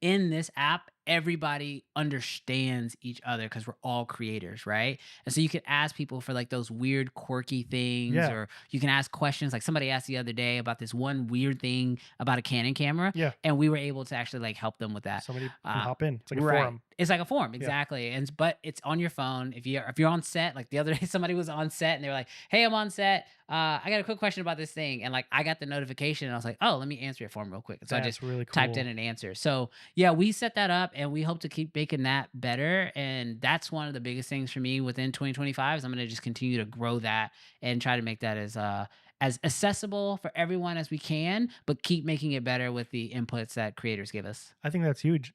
In this app, everybody understands each other because we're all creators, right? And so you can ask people for like those weird, quirky things, Yeah. or you can ask questions. Like somebody asked the other day about this one weird thing about a Canon camera, Yeah. and we were able to actually like help them with that. Somebody can Uh, hop in. It's like a right. forum. It's like a forum, exactly. But it's on your phone. If you're on set, like the other day, somebody was on set and they were like, "Hey, I'm on set. I got a quick question about this thing," and like I got the notification and I was like, "Oh, let me answer it for him real quick." So I That's just really cool. typed in an answer. So yeah, we set that up and we hope to keep making that better. And that's one of the biggest things for me within 2025 is I'm going to just continue to grow that and try to make that as accessible for everyone as we can, but keep making it better with the inputs that creators give us. I think that's huge.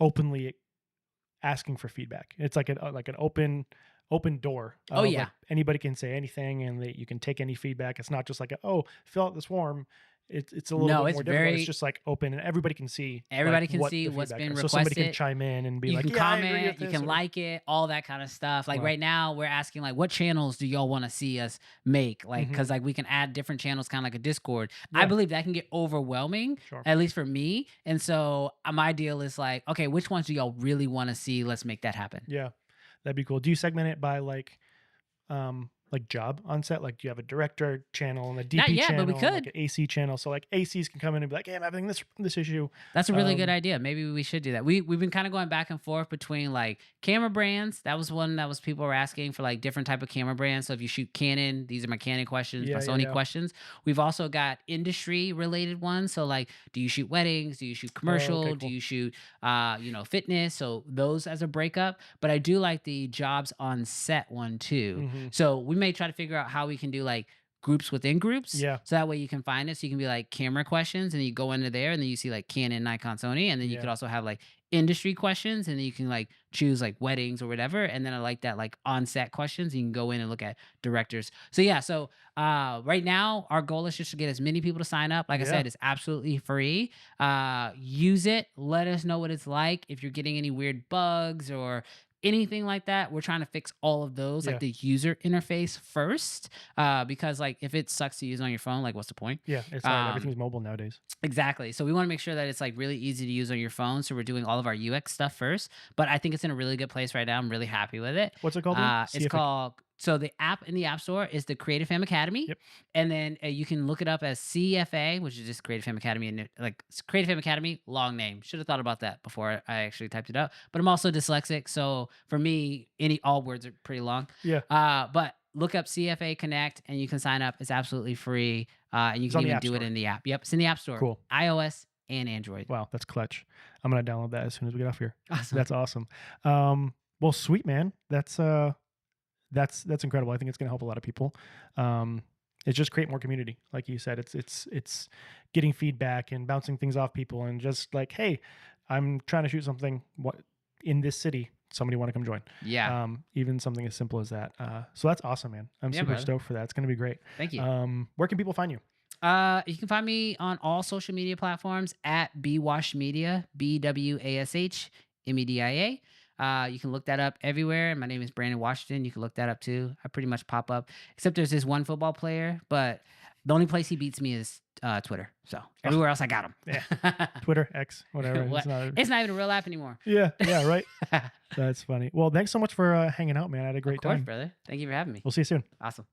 Openly asking for feedback. It's like an open door. Oh, Like yeah. anybody can say anything, and you can take any feedback. It's not just like fill out this form. It's a little No, bit it's more difficult. very- It's just like open, and everybody can see. Everybody like, can what see the what's feedback been is. So somebody can requested. chime in and be You like, can "Yeah, I agree with comment, you this," can or- like it, all that kind of stuff. Like Wow. right now, we're asking like, what channels do y'all want to see us make? Like, Mhm. because like we can add different channels, kind of like a Discord. I Yeah. believe that can get overwhelming, Sure. at least for me. And so my deal is like, okay, which ones do y'all really want to see? Let's make that happen. Yeah, that'd be cool. Do you segment it by like like job on set? Like, do you have a director channel and a DP Not yet, channel, but we and like could. an AC channel? So like ACs can come in and be like, "Hey, I'm having this issue." That's a really good Um, idea. Maybe we should do that. We've been kind of going back and forth between like camera brands. That was one that was people were asking for like different type of camera brands. So if you shoot Canon, these are my Canon questions, my yeah, yeah, Sony yeah. questions. We've also got industry related ones. So like, do you shoot weddings? Do you shoot Oh, okay, commercial? Do cool. you shoot fitness? So those as a breakup. But I do like the jobs on set one too. Hmm. So we may try to figure out how we can do like groups within groups. Yeah, So that way you can find it. So you can be like camera questions and you go into there and then you see like Canon, Nikon, Sony. And then you could yeah, also have like industry questions and then you can like choose like weddings or whatever. And then I like that like on set questions. You can go in and look at directors. So yeah, so right now our goal is just to get as many people to sign up. Like I yeah, said, it's absolutely free. Use it. Let us know what it's like. If you're getting any weird bugs or anything like that, we're trying to fix all of those, like yeah, the user interface first, because like if it sucks to use on your phone, like what's the point? yeah. It's Um, everything's mobile nowadays. exactly. So we want to make sure that it's like really easy to use on your phone. So we're doing all of our UX stuff first, but I think it's in a really good place right now. I'm really happy with it. What's it called again? It's CFA. called so the app in the App Store is the Creative Fam Academy, Yep. and then you can look it up as CFA, which is just Creative Fam Academy, and like Creative Fam Academy, long name. Should have thought about that before I actually typed it out. But I'm also dyslexic, so for me, all words are pretty long. Yeah, But look up CFA Connect, and you can sign up. It's absolutely free, and you it's can on the even App do it Store. in the app. Yep, it's in the App Store, Cool. iOS and Android. Wow, that's clutch. I'm gonna download that as soon as we get off here. Awesome. That's awesome. Well, sweet man. That's incredible. I think it's gonna help a lot of people. It's just create more community, like you said. It's getting feedback and bouncing things off people, and just like, hey, I'm trying to shoot something. What in this city? Somebody want to come join? Yeah. Even something as simple as that. So that's awesome, man. I'm Yeah, super brother. stoked for that. It's gonna be great. Thank you. Where can people find you? You can find me on all social media platforms at Bwash Media, BWASHMEDIA. You can look that up everywhere. My name is Brandon Washington. You can look that up too. I pretty much pop up, except there's this one football player, but the only place he beats me is Twitter. So everywhere else I got him. Yeah. Twitter, X, whatever. What? It's not even a real app anymore. Yeah, right. That's funny. Well, thanks so much for hanging out, man. I had a great Of course, time. brother. Thank you for having me. We'll see you soon. Awesome.